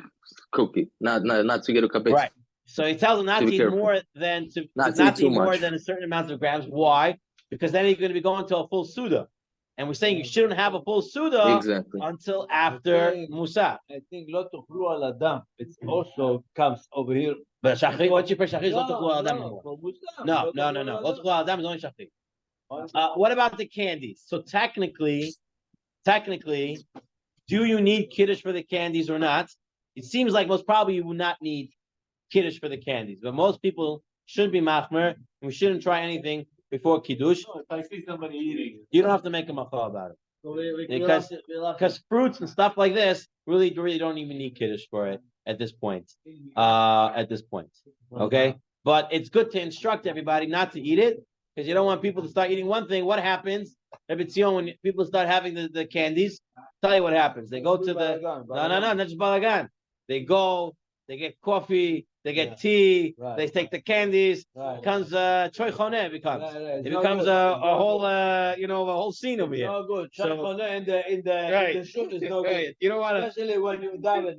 cookie. Not to get a kapitz. Right. So he tells them not To to be eat careful. more than Not not to to eat eat too more much. than a certain amount of grams. Why? Because then you're going to be going to a full suda, and we're saying you shouldn't have a full suda Exactly. until after Musaf. I think lot of al adam. It also comes over here. But shachrit, once you pray shachrit, not to adam no, anymore. for Musaf. No. Not to adam is only shachrit. What about the candies? So technically, do you need kiddush for the candies or not? It seems like most probably you would not need kiddush for the candies, but most people should be machmer, and we shouldn't try anything before kiddush. No, if I see somebody eating. You don't have to make a machal about it. So Because fruits and stuff like this really don't even need kiddush for it at this point. Okay, but it's good to instruct everybody not to eat it because you don't want people to start eating one thing. What happens? Rabbi Tzion, when people start having the candies, tell you what happens. They go to the not just balagan. They go, they get coffee, they get tea, they take the candies. It becomes choy choneh. It becomes a whole scene over here. No good. So- In the shul is no good. You don't want to. Especially when you daven.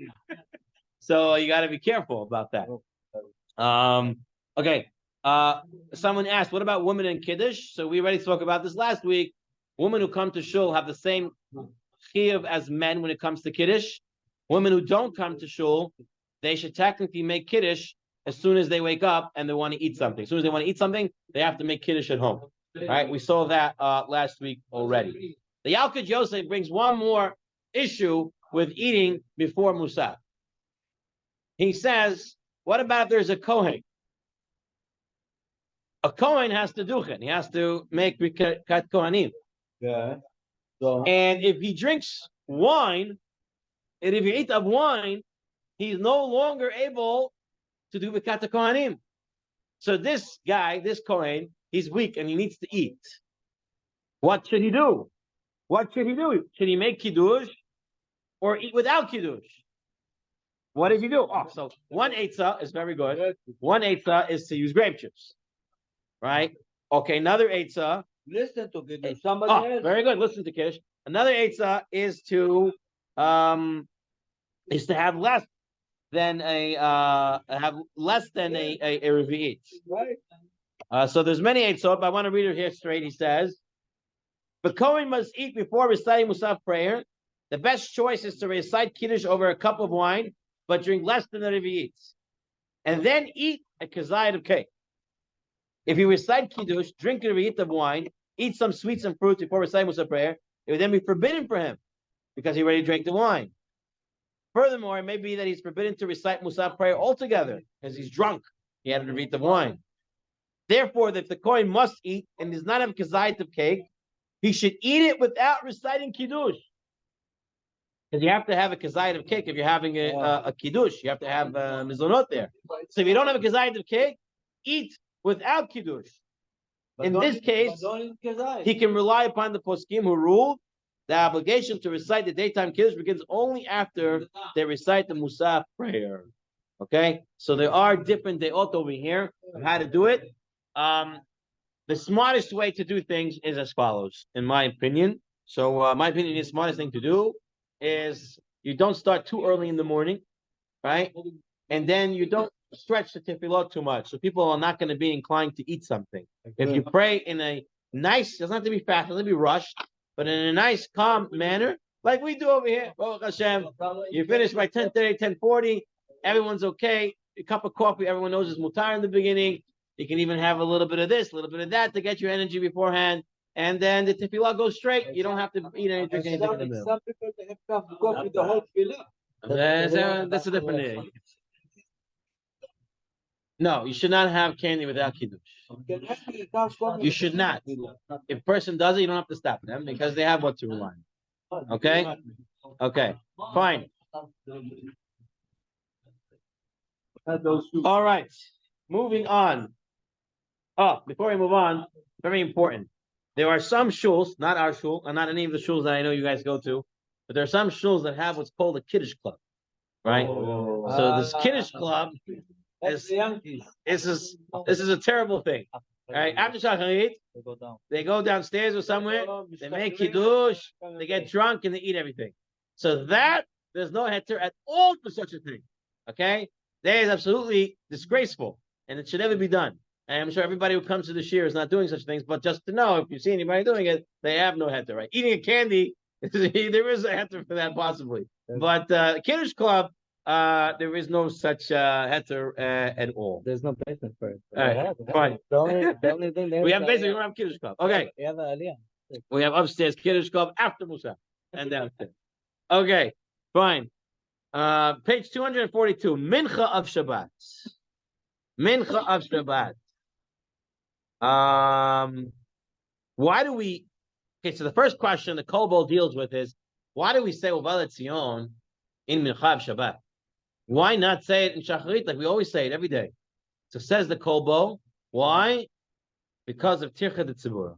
So you got to be careful about that. Okay. Someone asked, what about women in Kiddush? So we already spoke about this last week. Women who come to shul have the same chiyuv as men when it comes to Kiddush. Women who don't come to shul, they should technically make Kiddush as soon as they wake up and they want to eat something. As soon as they want to eat something, they have to make Kiddush at home. All right, we saw that last week already. The Yalkut Yosef brings one more issue with eating before Musaf. He says, what about if there's a Kohen? A Kohen has to do it. He has to make Birkat Kohanim. Yeah. So And if he drinks wine, and if he eats of wine, he's no longer able to do Birkat Kohanim. So this guy, this Kohen, he's weak and he needs to eat. What should he do? Should he make Kiddush or eat without Kiddush? What does he do? Oh, so one eitzah is very good. One eitzah is to use grape juice. Right? Okay, another eitzah. listen to Kiddush. Somebody else. Very good. Listen to Kiddush. Another eitzah is to have less than a revi'it. Right. So there's many eitzot, but I want to read it here straight. He says, the Kohen must eat before reciting Musaf prayer. The best choice is to recite Kiddush over a cup of wine, but drink less than the revi'it. And then eat a kazayit of cake. If you recite Kiddush, drink a revi'it of wine, eat some sweets and fruits before reciting Musaf prayer, it would then be forbidden for him because he already drank the wine. Furthermore, it may be that he's forbidden to recite Musaf prayer altogether because he's drunk. He had a revi'it of wine. Therefore, if the Kohen must eat and does not have a kazayit of cake, he should eat it without reciting Kiddush. Because you have to have a kazayit of cake if you're having a Kiddush. You have to have mizonot there. So if you don't have a kazayit of cake, eat without Kiddush. In this case, he can rely upon the poskim who rule The obligation to recite the daytime Kiddush begins only after they recite the Musaf prayer. Okay, so there are different deot over here of how to do it. The smartest way to do things is as follows, in my opinion. So, my opinion, the smartest thing to do is you don't start too early in the morning, right? And then you don't stretch the tefillah too much, so people are not going to be inclined to eat something. If you pray in a nice, it doesn't have to be fast, it doesn't have to be rushed, but in a nice, calm manner, like we do over here. Baruch Hashem, you finish by 10:30, 10:40, everyone's okay. A cup of coffee, everyone knows is mutar in the beginning. You can even have a little bit of this, a little bit of that to get your energy beforehand. And then the tefillah goes straight. You don't have to eat anything, drink anything in the middle. Some people they have cup of coffee the whole tefillah. That's a different thing. No, you should not have candy without kiddush. You should not. If a person does it, you don't have to stop them because they have what to rely on. Okay? Okay, fine. All right, moving on. Oh, before we move on, very important. There are some shuls, not our shul, and not any of the shuls that I know you guys go to, but there are some shuls that have what's called a kiddush club, right? So this kiddush club is this is a terrible thing. All right, after Shacharit, they go downstairs or somewhere, they make kiddush, they get drunk, and they eat everything. So that there's no heter at all for such a thing. Okay, that is absolutely disgraceful, and it should never be done. And I'm sure everybody who comes to the shir is not doing such things, but just to know, if you see anybody doing it, they have no heter, right? Eating a candy, there is a heter for that possibly. But Kiddush Club, there is no such heter at all. There's no basement for it. All right, fine. The only thing they We have basically, we don't have Kiddush Club. Okay. We have upstairs Kiddush Club after Musa and downstairs. Okay, fine. Page 242, Mincha of Shabbat. Mincha of Shabbat. Why do we? Okay, so the first question the Kol deals with is why do we say Uval Etzion in Mincha of Shabbat? Why not say it in Shacharit like we always say it every day? So says the Kol. Why? Because of Tircha de Tzurba.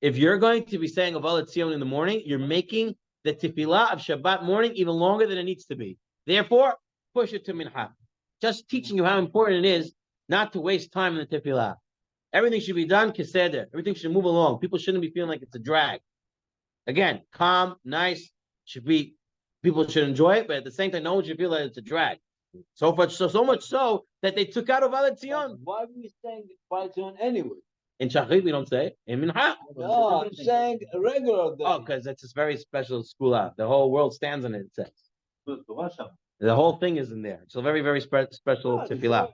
If you're going to be saying Uval Etzion in the morning, you're making the Tefillah of Shabbat morning even longer than it needs to be. Therefore, push it to Mincha. Just teaching you how important it is not to waste time in the Tefillah. Everything should be done keseder. Everything should move along. People shouldn't be feeling like it's a drag. Again, calm, nice, should be. People should enjoy it, but at the same time, no one should feel like it's a drag. So much so that they took out of Uval Etzion. Why are we saying Uval Etzion anyway? In Shacharit, we don't say it. In Mincha. No, I'm saying a regular day. Oh, because it's this very special school out. The whole world stands on it, it says. The whole thing is in there. It's a very, very special tefillah.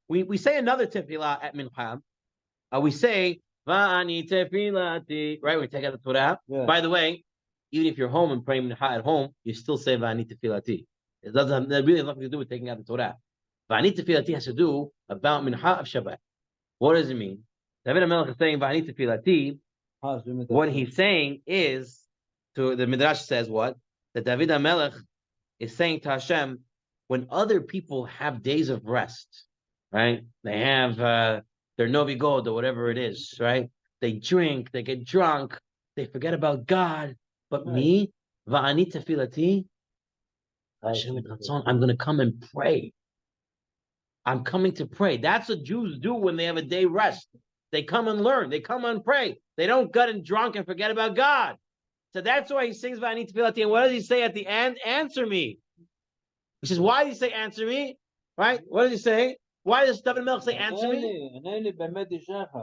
We say another tefillah at Mincha. We say Va'ani tefilati, right? We take out the Torah. Yeah. By the way, even if you're home and praying Mincha at home, you still say Va'ani tefilati. It doesn't. That really has nothing to do with taking out the Torah. Va'ani tefilati has to do about Mincha of Shabbat. What does it mean? David HaMelech is saying Va'ani tefilati. What he's saying is, to the Midrash says what? That David HaMelech is saying to Hashem, when other people have days of rest, right? They have their Novi God or whatever it is, right? They drink, they get drunk, they forget about God. But me, Va'ani tefilati, I'm going to come and pray. I'm coming to pray. That's what Jews do when they have a day rest. They come and learn. They come and pray. They don't get in drunk and forget about God. So that's why he sings Va'ani tefilati. And what does he say at the end? Answer me. He says, why does he say answer me? Right? What does he say? Why does David HaMelech say answer me?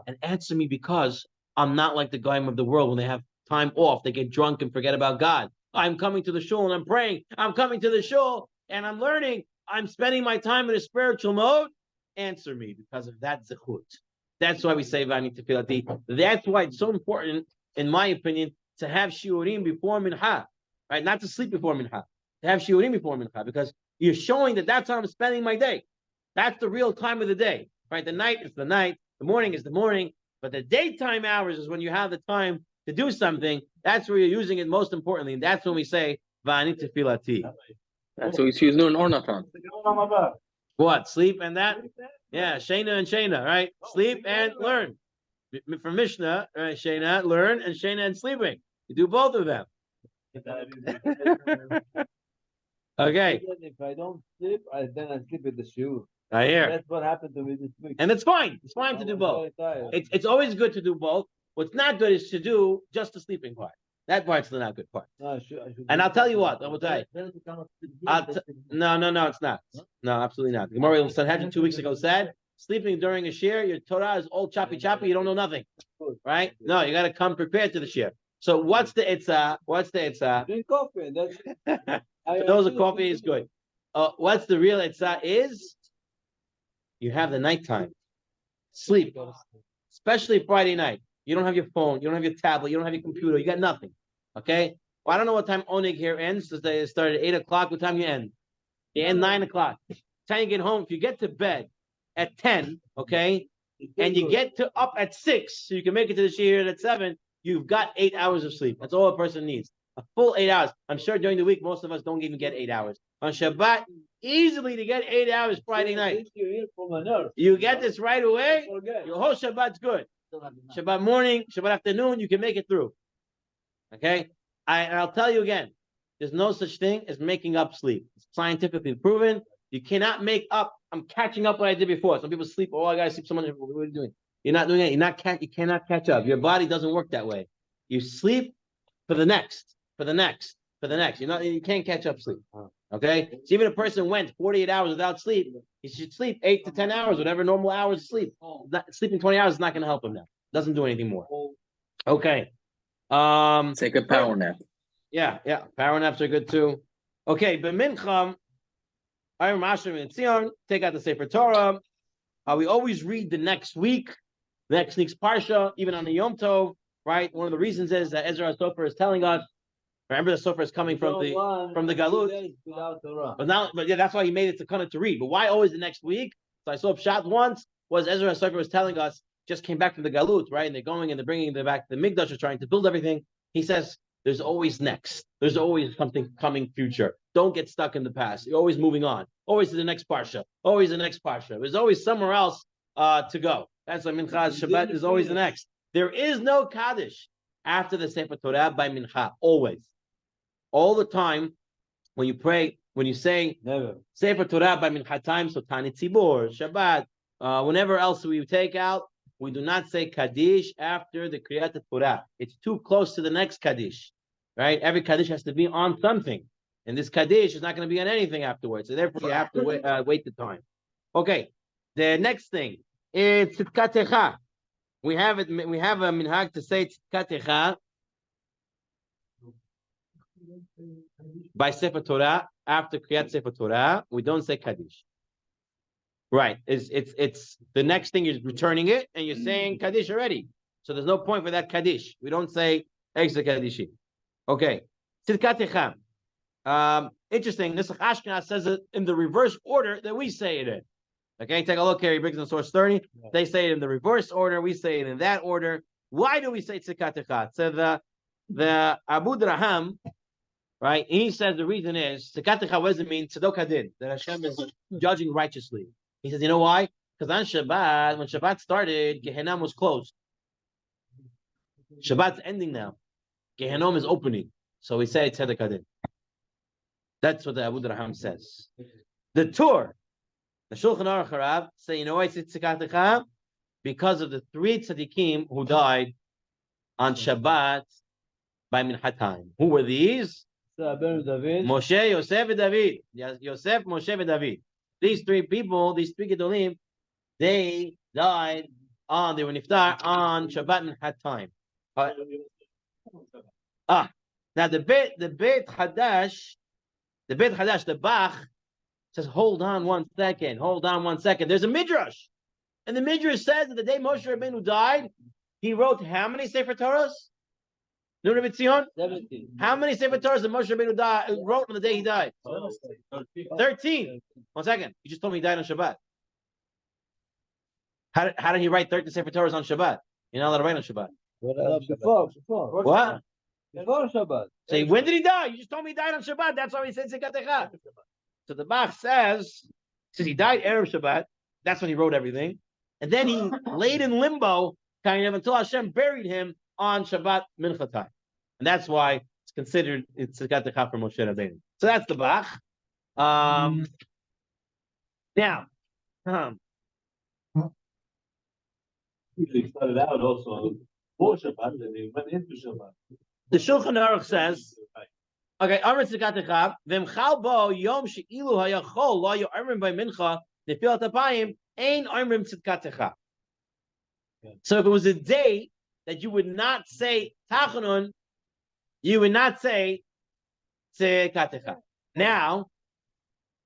And answer me because I'm not like the Goyim of the world when they have time off. They get drunk and forget about God. I'm coming to the shul and I'm praying. I'm coming to the shul and I'm learning. I'm spending my time in a spiritual mode. Answer me because of that zechut. That's why we say Va'ani tefilati. That's why it's so important, in my opinion, to have shiurim before mincha, right? Not to sleep before mincha. To have shiurim before mincha, because you're showing that that's how I'm spending my day. That's the real time of the day, right? The night is the night, the morning is the morning, but the daytime hours is when you have the time to do something. That's where you're using it most importantly, and that's when we say Va'ani tefilati. So he's doing ornathan. What? Sleep and that? Yeah, Shena and Shena, right? Sleep and learn. From Mishnah, right? Shena, learn, and Shena and sleeping. You do both of them. Okay. If I don't sleep, then I sleep with the shoe. I hear. That's what happened to me this week. And it's fine. It's fine I to do was both. very tired. It's always good to do both. What's not good is to do just the sleeping part. That part's the not good part. No, I should And I'll tell you what, I will tell you. No, it's not. No, absolutely not. The Gemara Sanhedrin 2 weeks ago said, sleeping during a shir, your Torah is all choppy, you don't know nothing. Right? No, you got to come prepared to the shir. So what's the itzah? drink coffee. That's Those are coffee is good. What's the real itzah is? You have the nighttime. Sleep. Especially Friday night. You don't have your phone. You don't have your tablet. You don't have your computer. You got nothing. Okay? Well, I don't know what time Onig here ends. So they start at 8 o'clock. What time you end? You end 9 o'clock. Time you get home. If you get to bed at 10, okay, and you get to up at 6, so you can make it to the shir at 7, you've got 8 hours of sleep. That's all a person needs. A full 8 hours. I'm sure during the week, most of us don't even get 8 hours. On Shabbat, easily to get 8 hours Friday night. You get this right away, your whole Shabbat's good. Shabbat morning, Shabbat afternoon, you can make it through. Okay? I'll tell you again, there's no such thing as making up sleep. It's scientifically proven. You cannot make up. I'm catching up what I did before. Some people sleep. Oh, I gotta sleep so much. What are you doing? You're not doing it. You cannot catch up. Your body doesn't work that way. You sleep for the next. You can't catch up sleep. Okay? So even a person went 48 hours without sleep, he should sleep 8 to 10 hours, whatever normal hours of sleep. Sleeping 20 hours is not going to help him now. Doesn't do anything more. Okay. Take a power nap. Yeah. Power naps are good too. Okay, but mincham, Ayom Ashram and Tzion, take out the Sefer Torah. We always read the next week, next week's Parsha, even on the Yom Tov, right? One of the reasons is that Ezra Sofer is telling us, remember the Sofer is coming from the Galut. But yeah, that's why he made it to kind of to read. But why always the next week? So I saw Pshat once, was Ezra Sofer was telling us, just came back from the Galut, right? And they're going and they're bringing them back to the Mikdash, are trying to build everything. He says, there's always next. There's always something coming future. Don't get stuck in the past. You're always moving on. Always to the next Parsha. Always the next Parsha. There's always somewhere else to go. That's why Minchas Shabbat is always the next. There is no Kaddish after the Sefer Torah by Mincha. Always. All the time, when you pray, when you say Sefer Torah by Mincha time, so Tani Tzibor, Shabbat, whenever else we take out, we do not say Kaddish after the Kriyat Torah. It's too close to the next Kaddish, right? Every Kaddish has to be on something. And this Kaddish is not going to be on anything afterwards. So therefore, you have to wait the time. Okay. The next thing is Tzidkatecha. We have a minhag to say Tzidkatecha by Sefer Torah after Kriyat Sefer Torah. We don't say Kaddish. Right. It's the next thing is returning it, and you're saying Kaddish already. So there's no point for that Kaddish. We don't say extra Kaddishi. Okay. Tzidkatecha. Interesting. This Ashkenaz says it in the reverse order that we say it in. Okay, take a look here. He brings in source 30. They say it in the reverse order. We say it in that order. Why do we say tzikatecha? So the Abu Draham, right? He says the reason is tzikatecha. What does it mean? Tzedok hadin, that Hashem is judging righteously. He says, you know why? Because on Shabbat, when Shabbat started, Gehenna was closed. Shabbat's ending now. Gehenna is opening. So we say tzedok hadin. That's what the Abu Draham says. The Tur, the Shulchan Aruch Harav, say, you know why it's tzikatecha? Because of the 3 tzaddikim who died on Shabbat by Mincha time. Who were these? Moshe, Yosef, and David. Yosef, Moshe, and David. These 3 people, these 3 Gedolim, they died they were niftar on Shabbat Mincha time. Now the Beit Hadash, the Bach, says, hold on one second. There's a Midrash. And the Midrash says that the day Moshe Rabbeinu died, he wrote how many Sefer Torahs? No, Rabbi Tzion? 17. How many Sefer Torahs did Moshe Rabbeinu wrote on the day he died? 13. 1 second. You just told me he died on Shabbat. How did he write 13 Sefer Torahs on Shabbat? You're not allowed to write on Shabbat. Before. What? Before Shabbat. So when did he die? You just told me he died on Shabbat. That's why he said Tzikatecha. So the Bach says he died Erev Shabbat. That's when he wrote everything. And then he laid in limbo, kind of, until Hashem buried him on Shabbat Mincha time. and that's why it's considered it's got the for Moshe Rabbeinu. So that's the Bach. Now, They started out also before Shabbat, and they went into Shabbat. the Shulchan Aruch says, okay, Amr Tzikatecha, V'mchal bo yom she'ilu hayachol lo yo'amrim by mincha nefilat apayim ein amrim Tzikatecha. So if it was a day that you would not say Tachanun, you would not say Tzikatecha. Now,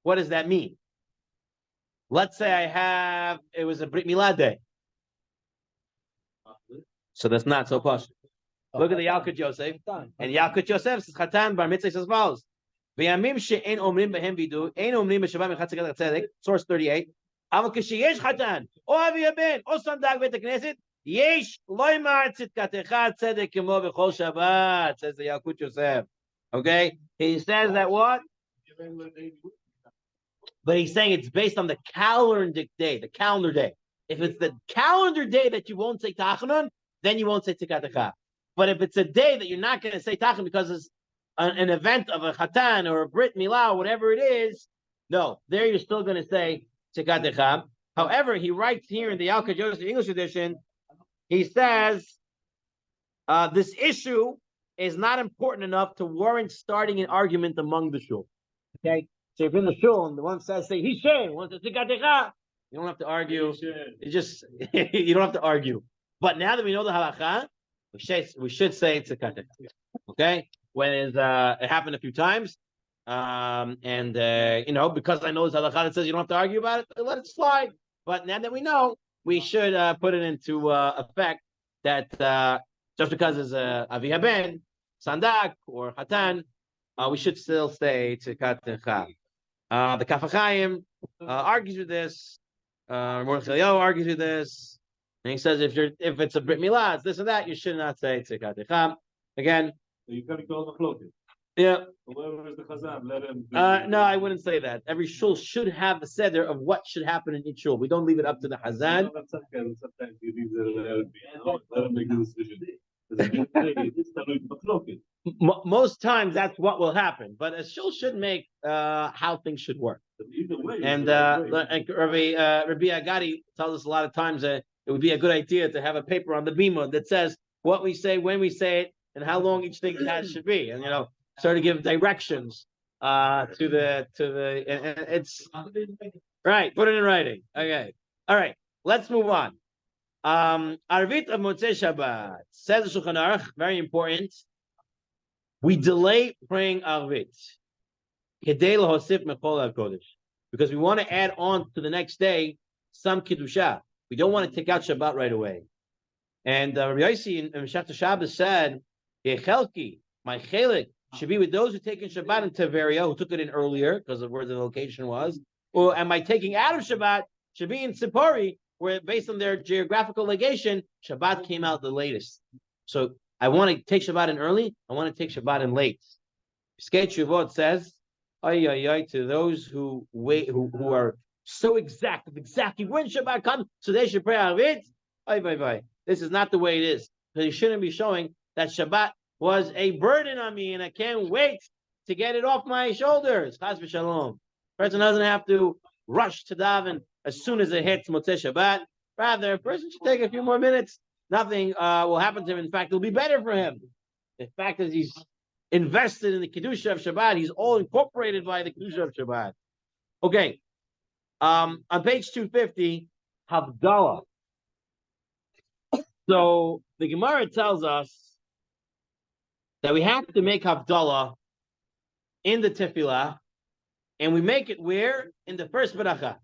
what does that mean? Let's say it was a Brit Milah day. So that's not so possible. Look at the Yalkut Yosef. And Yalkut Yosef says, Chatan bar mitzvah says as follows. V'yamim she'en omrim behem vidu, ein omrim b'shabbat mechat tzedek tzedek, source 38. Aval k'sheyesh chatan, o avi haben, o sandag bet knesset, yesh loymar tzidkatecha tzedek kemo b'chol Shabbat, says the Yalkut Yosef. Okay? He says that what? But he's saying it's based on the calendar day. If it's the calendar day that you won't say Tachanun, then you won't say Tzikatecha. But if it's a day that you're not going to say Tachanun because it's an event of a Chatan or a Brit Milah, whatever it is, no, there you're still going to say Tzikatecha. However, he writes here in the Yalkut Yosef English edition, he says, this issue is not important enough to warrant starting an argument among the shul. Okay? So if you're in the shul and the one says, say, Hishen, one says Tzikatecha, you don't have to argue. You just you don't have to argue. But now that we know the halacha, we should say tzikatecha. Okay, when it happened a few times, because I know this halacha that says you don't have to argue about it, let it slide. But now that we know, we should put it into effect that just because it's avi haben, sandak or chatan, we should still say tzikatecha. The Kaf HaChaim argues with this. Mordechai argues with this, and he says if it's a Brit Milah, it's this and that, you should not say Tzikatecha. Again, So you gotta call the cloak. yeah. Whoever is the Chazan, let him. No, I wouldn't say that. Every shul should have a seder of what should happen in each shul. We don't leave it up to the Hazan. Sometimes you leave let him make the decision. Most times that's what will happen, but a shul should make how things should work. And Rabbi Agadi tells us a lot of times that it would be a good idea to have a paper on the bima that says what we say, when we say it, and how long each thing should be, and sort of give directions to the and it's right. Put it in writing. Okay. All right. Let's move on. Arvit of Motzei Shabbat says the Shulchan Aruch, very important. We delay praying Arvit because we want to add on to the next day some Kiddusha. We don't want to take out Shabbat right away. And Rabbi Yossi in Mashat Shabbos said, Yechelki, my chelik, should be with those who take in Shabbat in Tiberia, who took it in earlier because of where the location was. Or am I taking out of Shabbat, should be in Tzipori, where based on their geographical location, Shabbat came out the latest. So I want to take Shabbat in early, I want to take Shabbat in late. Skate Shuvot says, to those who wait, who are so exact of exactly when Shabbat comes, so they should pray Arvit. This is not the way it is. Because you shouldn't be showing that Shabbat was a burden on me and I can't wait to get it off my shoulders. Chas v'shalom. Person doesn't have to rush to daven as soon as it hits Motzei Shabbat. Rather, a person should take a few more minutes. Nothing will happen to him. In fact, it'll be better for him. The fact that he's invested in the Kedusha of Shabbat, he's all incorporated by the Kedusha of Shabbat. Okay. On page 250, Havdalah. So the Gemara tells us that we have to make Havdalah in the Tefillah, and we make it where? In the first bracha.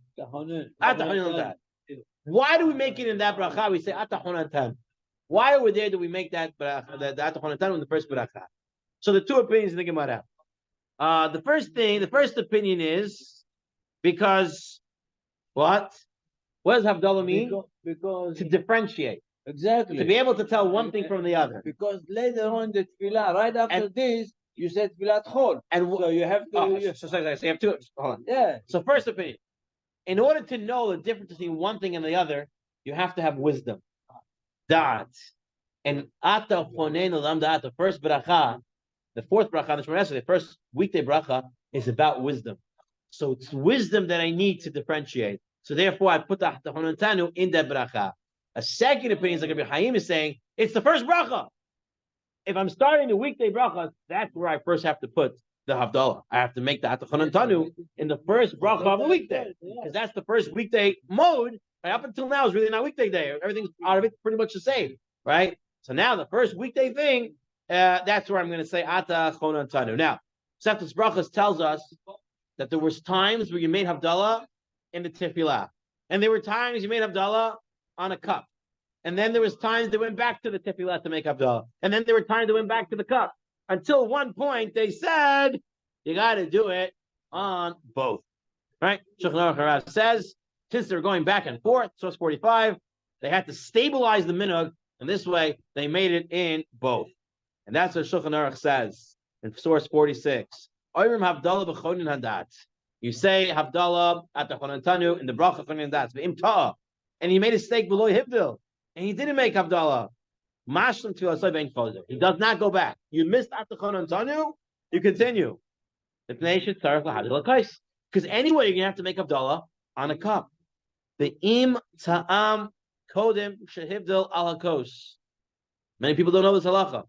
Why do we make it in that bracha? We say Atahonatan. Why over there do we make that bracha, the Atahonatan in the first bracha? So the two opinions in the Gemara. The first opinion is because what? What does Havdalah mean? Because to differentiate. exactly To be able to tell one thing from the other. Because later on the tefillah, right after this, you said tefillat chol, and so you have to. So you have two. Hold on. Yeah. So first opinion, in order to know the difference between one thing and the other, you have to have wisdom, da'at, And ata chonenu lamda, the first bracha, the fourth bracha, the first weekday bracha is about wisdom. So it's wisdom that I need to differentiate. So therefore, I put the honantanu in that bracha. A second opinion is like Rabbi Chaim is saying, it's the first bracha. If I'm starting the weekday bracha, that's where I first have to put the Havdalah. I have to make the Atachonantanu in the first bracha of the weekday, because that's the first weekday mode. Right? Up until now is really not weekday day. Everything's out of it pretty much the same, right? So now the first weekday thing, that's where I'm going to say Atachonantanu. Now, Seftas Brachas tells us that there was times where you made Havdalah in the tefillah, and there were times you made Havdalah on a cup. And then there was times they went back to the tefillah to make Havdalah. And then there were times they went back to the cup. Until one point they said, you got to do it on both. Right? Shulchan Aruch says, since they're going back and forth, source 45, they had to stabilize the minhag, and this way they made it in both. And that's what Shulchan Aruch says in source 46. Oyrim Havdalah b'chonin hadat. You say Havdalah at the Chonantanu in the bracha chonin hadat. V'im ta'ah. And he made a mistake below Hivdil. And he didn't make Havdalah. He does not go back. You missed Atachon Antanu, you continue. Because anyway, you're going to have to make Havdalah on a cup. The im ta'am kodim shehivdil al hakos. Many people don't know this halacha.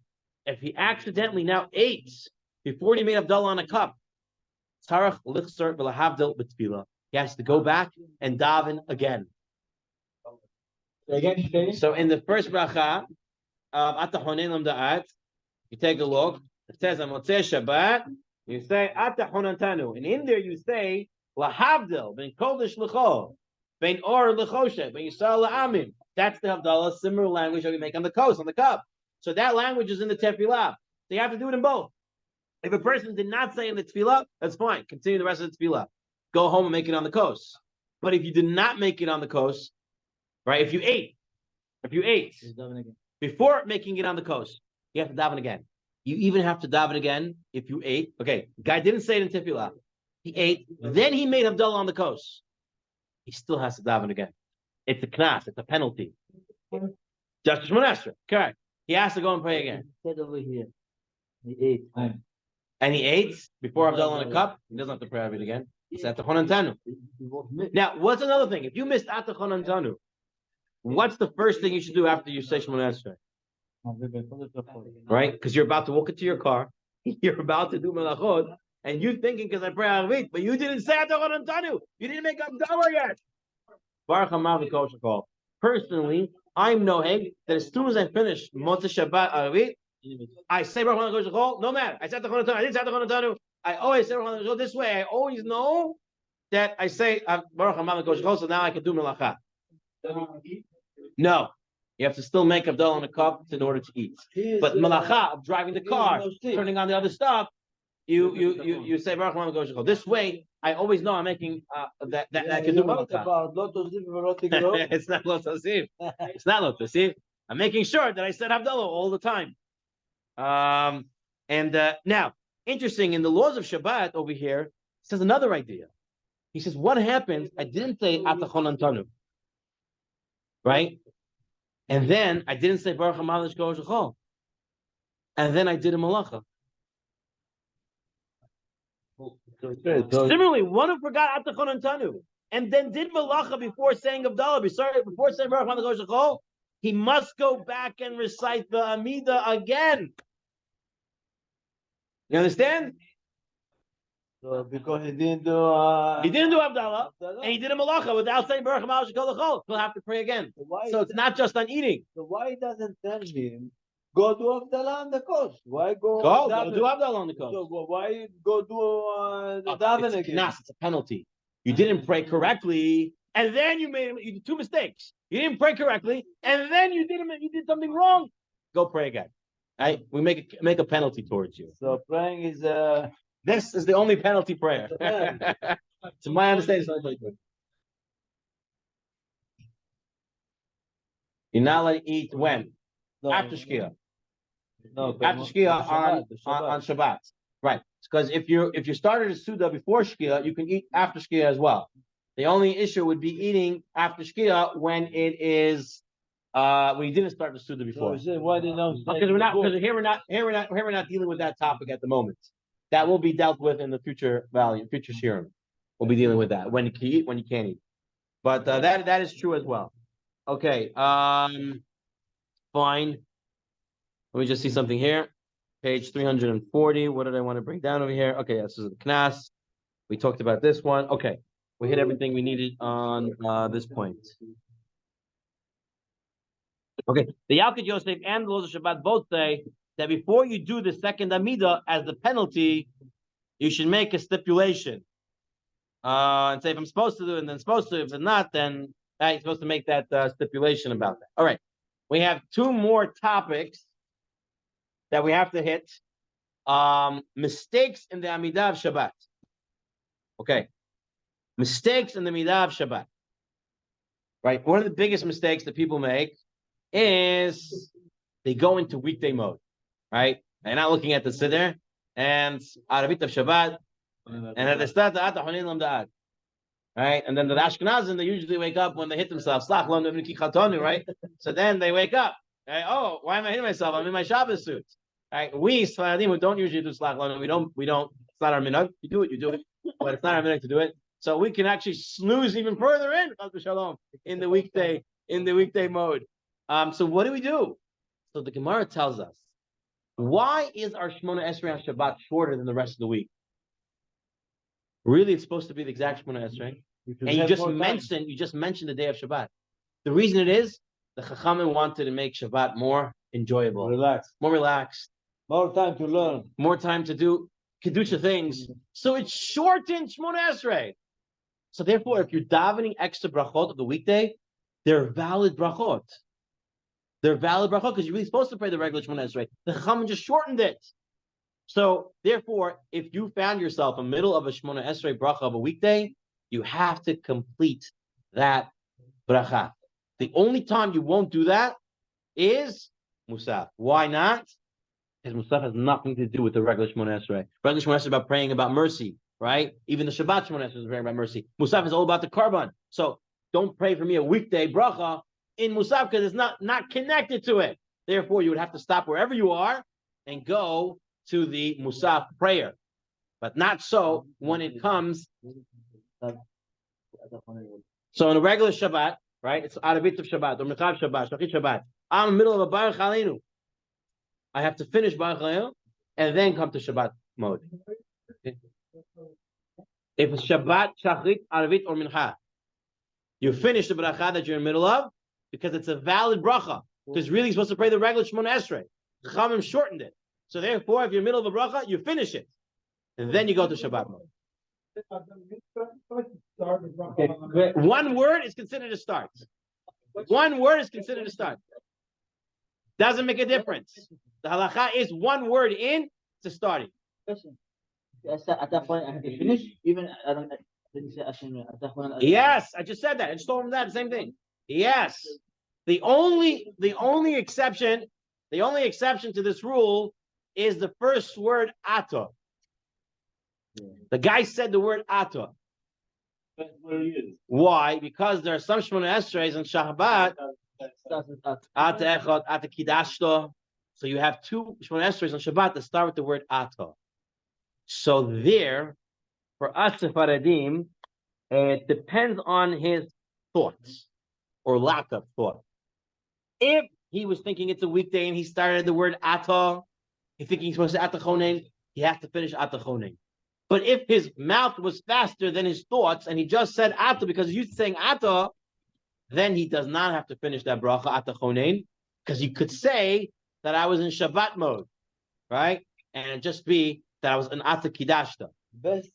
If he accidentally now ate before he made Havdalah on a cup, tarach lichser v'lahavdil b'tefillah. He has to go back and daven again. So in the first bracha of Atahonin Lam Da'at, you take a look. It says on Motzei Shabbat, you say Atahonantanu, and in there you say Lahavdil ben Kodesh L'chol ben Or L'choshe ben Yisrael La'amim. That's the Havdalah, similar language that we make on the coast, on the cup. So that language is in the tefillah. So you have to do it in both. If a person did not say in the tefillah, that's fine. Continue the rest of the tefillah. Go home and make it on the coast. But if you did not make it on the coast, right? If you ate before making it on the coast, you have to daven again. You even have to daven again if you ate. Okay, the guy didn't say it in tefillah. He ate, then he made Havdalah on the coast. He still has to daven again. It's a knas, it's a penalty. Justice Monastra, correct. He has to go and pray again. Over here. He ate. And he ate before Havdalah on a cup. He doesn't have to pray it again. It's at the Chonantanu. Now, what's another thing? If you missed at the Chonantanu, what's the first thing you should do after you say Shemona Esrei? Right? Because you're about to walk into your car, you're about to do Melachot, and you're thinking because I pray Arvit, but you didn't say at the Chonantanu. You didn't make Havdalah yet. Baruch Hamav V'Kol Shekol. Personally, I'm noheg that as soon as I finish Motzei Shabbat Arvit, I say Baruch Hamav V'Kol Shekol. No matter. I said the Chonantanu. I didn't say the Chonantanu. I always say Baruch Hamav V'Kol Shekol. This way, I always know that I say Baruch Hamav V'Kol Shekol, so now I can do Melacha. No, you have to still make Havdalah on a cup in order to eat. But Melacha of driving the car, turning on the other stuff, you say Baruch Hamav V'Kol Shekol. This way, I always know I'm making that I can do Melacha. It's not Lo Tosif. It's not Lo Tosif. I'm making sure that I said Havdalah all the time. Now, interesting, in the laws of Shabbat over here, it says another idea. He says, what happened? I didn't say Atachon Antanu. Right? And then I didn't say Baruch Hamav V'Kol Shekol. And then I did a Malacha. Similarly, one who forgot Atachon Antanu and then did Malacha before saying Havdalah, before saying Baruch Hamav V'Kol Shekol, he must go back and recite the Amida again. You understand? So because he didn't do Havdalah, and he did a Malacha without saying Baruch Hamav V'Kol Shekol. He'll have to pray again. So it's not just on eating. So why he doesn't tell him, go do Havdalah on the coast? Why go do Havdalah on the coast? So why go do the daven again? It's a penalty. You didn't pray correctly, and then you did two mistakes. You didn't pray correctly, and then you did something wrong. Go pray again. Right? We make a penalty towards you. So praying is this is the only penalty prayer. To my understanding, it's not good. You're not allowed to eat when? No, after Shkia. No, after Shkia on Shabbat. Right. Because if you started a Suda before Shkia, you can eat after Shkia as well. The only issue would be eating after Shkia when it is We didn't start the Suda before. Why they don't? Because we're not dealing with that topic at the moment. That will be dealt with in the future shirim. We'll be dealing with that when you can eat, when you can't eat. But that is true as well. Okay. Fine. Let me just see something here. Page 340. What did I want to bring down over here? Okay, this is the Knas. We talked about this one. Okay. We hit everything we needed on this point. Okay. The Yalkut Yosef and the laws of Shabbat both say that before you do the second Amida as the penalty, you should make a stipulation. And say if I'm supposed to do it, then supposed to. If it's not, then you're supposed to make that stipulation about that. All right. We have two more topics that we have to hit. Mistakes in the Amidah of Shabbat. Okay. Mistakes in the Amidah of Shabbat. Right. One of the biggest mistakes that people make is they go into weekday mode. Right. They're not looking at the Siddur and Arabit of Shabbat. And at the start, right? And then the Ashkenazim, they usually wake up when they hit themselves. Right? So then they wake up. Right? Oh, why am I hitting myself? I'm in my Shabbos suit. Right? We Sfaradim who don't usually do Slach Lanu, we don't. It's not our minhag. You do it, but it's not our minhag to do it. So we can actually snooze even further in the weekday mode. So what do we do? So the Gemara tells us, why is our Shemona Esrei on Shabbat shorter than the rest of the week? Really, it's supposed to be the exact Shemona Esrei. And you just mentioned the day of Shabbat. The reason it is, the Chachamim wanted to make Shabbat more enjoyable. More relaxed. More time to learn. More time to do Kedusha things. So it's shortened Shemona Esrei. So therefore, if you're davening extra brachot of the weekday, they're valid brachot. They're valid brachot because you're really supposed to pray the regular Shemona Esrei. The Chachamim just shortened it. So, therefore, if you found yourself in the middle of a Shemona Esrei bracha of a weekday, you have to complete that bracha. The only time you won't do that is Musaf. Why not? Because Musaf has nothing to do with the regular Shemona Esrei. Regular Shemona Esrei is about praying about mercy, right? Even the Shabbat Shemona Esrei is praying about mercy. Musaf is all about the Karban. So, don't pray for me a weekday bracha in Musaf because it's not connected to it. Therefore, you would have to stop wherever you are and go to the Musaf prayer, but not so when it comes. So in a regular Shabbat, right? It's Arabit of Shabbat or Mechav Shabbat, Shachit Shabbat. I'm in the middle of a Baruch Aleinu. I have to finish Baruch Aleinu and then come to Shabbat mode. Okay. If it's Shabbat, Shachrit, Arabit, or Mincha, you finish the bracha that you're in the middle of because it's a valid bracha. Because really you're supposed to pray the regular Shemona Esrei. The Chachamim shortened it. So therefore, if you're in the middle of a bracha, you finish it. And then you go to Shabbat mode. Okay. One word is considered a start. One word is considered a start. Doesn't make a difference. The halacha is one word in to starting. At that point, I have to finish. Even I didn't say Yes, I just said that. I just told him that same thing. Yes. The only exception to this rule is the first word ata. The guy said the word ata. That's where he is. Why? Because there are some Shemona Esreis in Shabbat. Ata echad, ata kidashto. So you have two Shemona Esreis on Shabbat that start with the word ata. So there, for us Sephardim, it depends on his thoughts or lack of thought. If he was thinking it's a weekday and he started the word ata, he's thinking he's supposed to ata chonen, he has to finish ata chonen. But if his mouth was faster than his thoughts and he just said ata because he's used to saying ata, then he does not have to finish that bracha ata chonen, because he could say that I was in Shabbat mode, right? And it just be that I was in ata kidashta.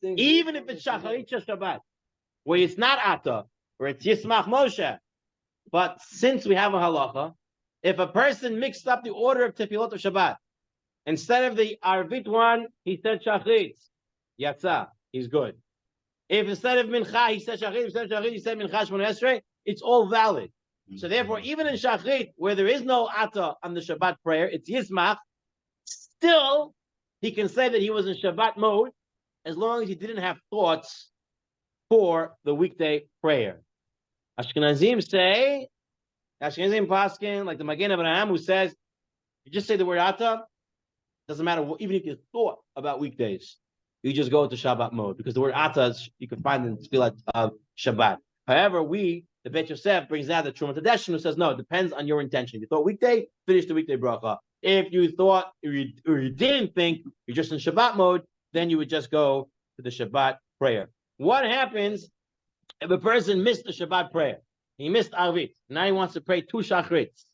Even if it's shacharit Shabbat, where it's not ata, where it's yismach Moshe. But since we have a halacha, if a person mixed up the order of tefillot of Shabbat, instead of the Arvit one, he said Shachrit, Yatsa, he's good. If instead of Mincha, he said Shachrit, instead of Shachrit, he said Mincha Shmona Esrei, it's all valid. So therefore, even in Shachrit, where there is no Ata on the Shabbat prayer, it's Yismach, still, he can say that he was in Shabbat mode, as long as he didn't have thoughts for the weekday prayer. Ashkenazim say, Ashkenazim paskin, like the Magen Abraham, who says, you just say the word Ata, doesn't matter what, even if you thought about weekdays, you just go into Shabbat mode because the word Ata you can find in Tefillah of Shabbat. However, the Beit Yosef brings out the Truma Tedeshin who says no, it depends on your intention. If you thought weekday, finish the weekday bracha. If you thought or you didn't think, you're just in Shabbat mode, then you would just go to the Shabbat prayer. What happens if a person missed the Shabbat prayer? He missed Arvit. Now he wants to pray 2 Shachrits,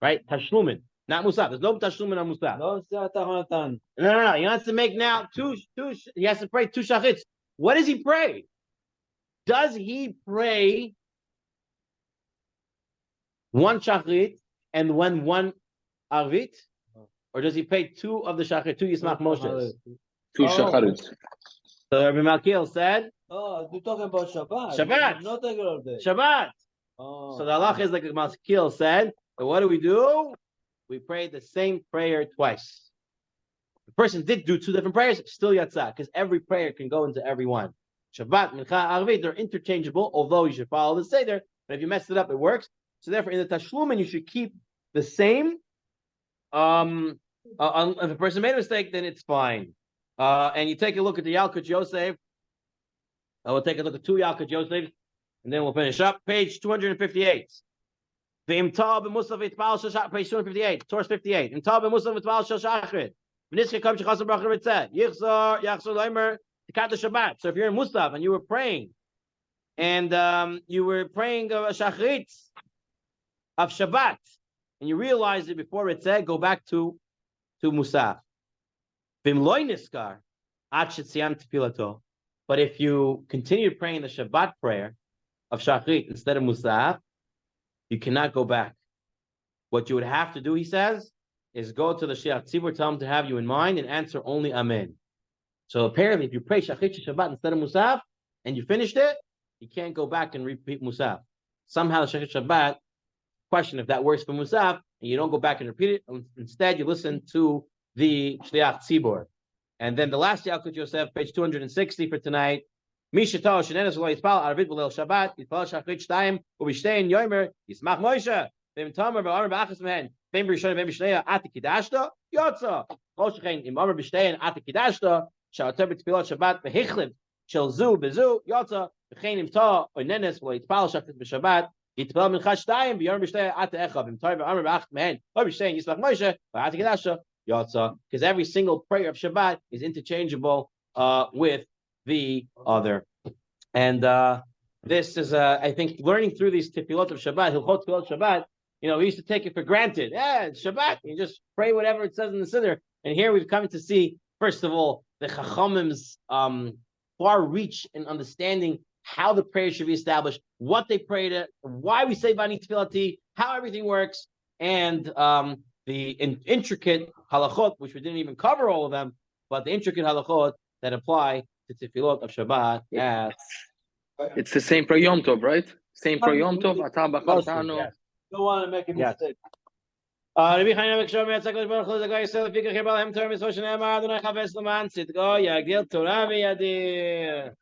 right? Tashlumin. Not Musaf. There's no Tashlumin on Musaf. No. He wants to make now two. He has to pray 2 Shachits. What does he pray? Does he pray 1 Shachrit and 1 Arvit? Or does he pray 2 of the Shachrit, 2 Yismach Moshes? 2 shacharit. So Rabbi Malkiel said, oh, you're talking about Shabbat. Shabbat. Not regular day. Shabbat. Oh. So the halach is like Malkiel said. So what do? We pray the same prayer twice. The person did do 2 different prayers, still yatzah, because every prayer can go into every one. Shabbat, Mincha, Arvit, they're interchangeable, although you should follow the Seder, but if you messed it up, it works. So therefore, in the Tashlumin, you should keep the same. If a person made a mistake, then it's fine. And you take a look at the Yalkut Yosef. We'll take a look at 2 Yalkut Yosef, and then we'll finish up. Page 258. Page 258, Torah 58. In Tab Musaf V'Tbal Shel Shachrit. V'nitzke Kam Shechasam Bracha Ritzeh. Yichzor Leimer Tikat the Shabbat. So if you're in Musaf and you were praying, and you were praying Shachrit of Shabbat, and you realized it before Ritzeh, go back to Musaf. V'im loy niskar ad shetziyam tefilato. But if you continue praying the Shabbat prayer of Shachrit instead of Musaf, you cannot go back. What you would have to do, he says, is go to the Shiach Tzibur, tell him to have you in mind, and answer only Amen. So apparently, if you pray Shachrit Shabbat instead of Musaf, and you finished it, you can't go back and repeat Musaf. Somehow the Shachrit Shabbat, question if that works for Musaf, and you don't go back and repeat it. Instead, you listen to the Shliach Tzibur. And then the last Yalkut Yosef, page 260 for tonight. Mishatah shenenes lo yispal arvit b'leil Shabbat yispal shachrit shtayim ubishtein yomer yismach Moshe v'im tamer v'amar b'achas mehen v'im b'rishonim v'im b'shneya ati kidashta yotza kol shechein im amar b'shtein ati kidashta sha'ater b'tfilat Shabbat v'hichliv shel zu b'zu yotza v'chein im ta oinenes lo yispal shachrit b'Shabbat yitpal mincha shtayim v'yomer b'shteya ati echa v'im tamer v'amar b'achas mehen ubishtein yismach Moshe v'ati kidashta yotza, because every single prayer of Shabbat is interchangeable with the other. And this is, I think, learning through these tefillot of Shabbat, Hilchot Tefillot Shabbat, we used to take it for granted. Yeah, it's Shabbat. You just pray whatever it says in the Siddur. And here we've come to see, first of all, the Chachamim's far reach in understanding how the prayer should be established, what they prayed at, why we say Bani Tefillati, how everything works, and the intricate halachot, which we didn't even cover all of them, but the intricate halachot that apply to tefillot of Shabbat. It's the same for Yom Tov, right? Same for Yom Tov. Atam b'chaltano. Don't want to make a mistake. Rabbi Chaim B'Kshor Me'atzak Baruch Hu Zagai Yisrael Fikach Yibal Hem Torah Mitzvah Shnei Adonai Chaves L'man Tzidko Yagdil Torah V'Yadir.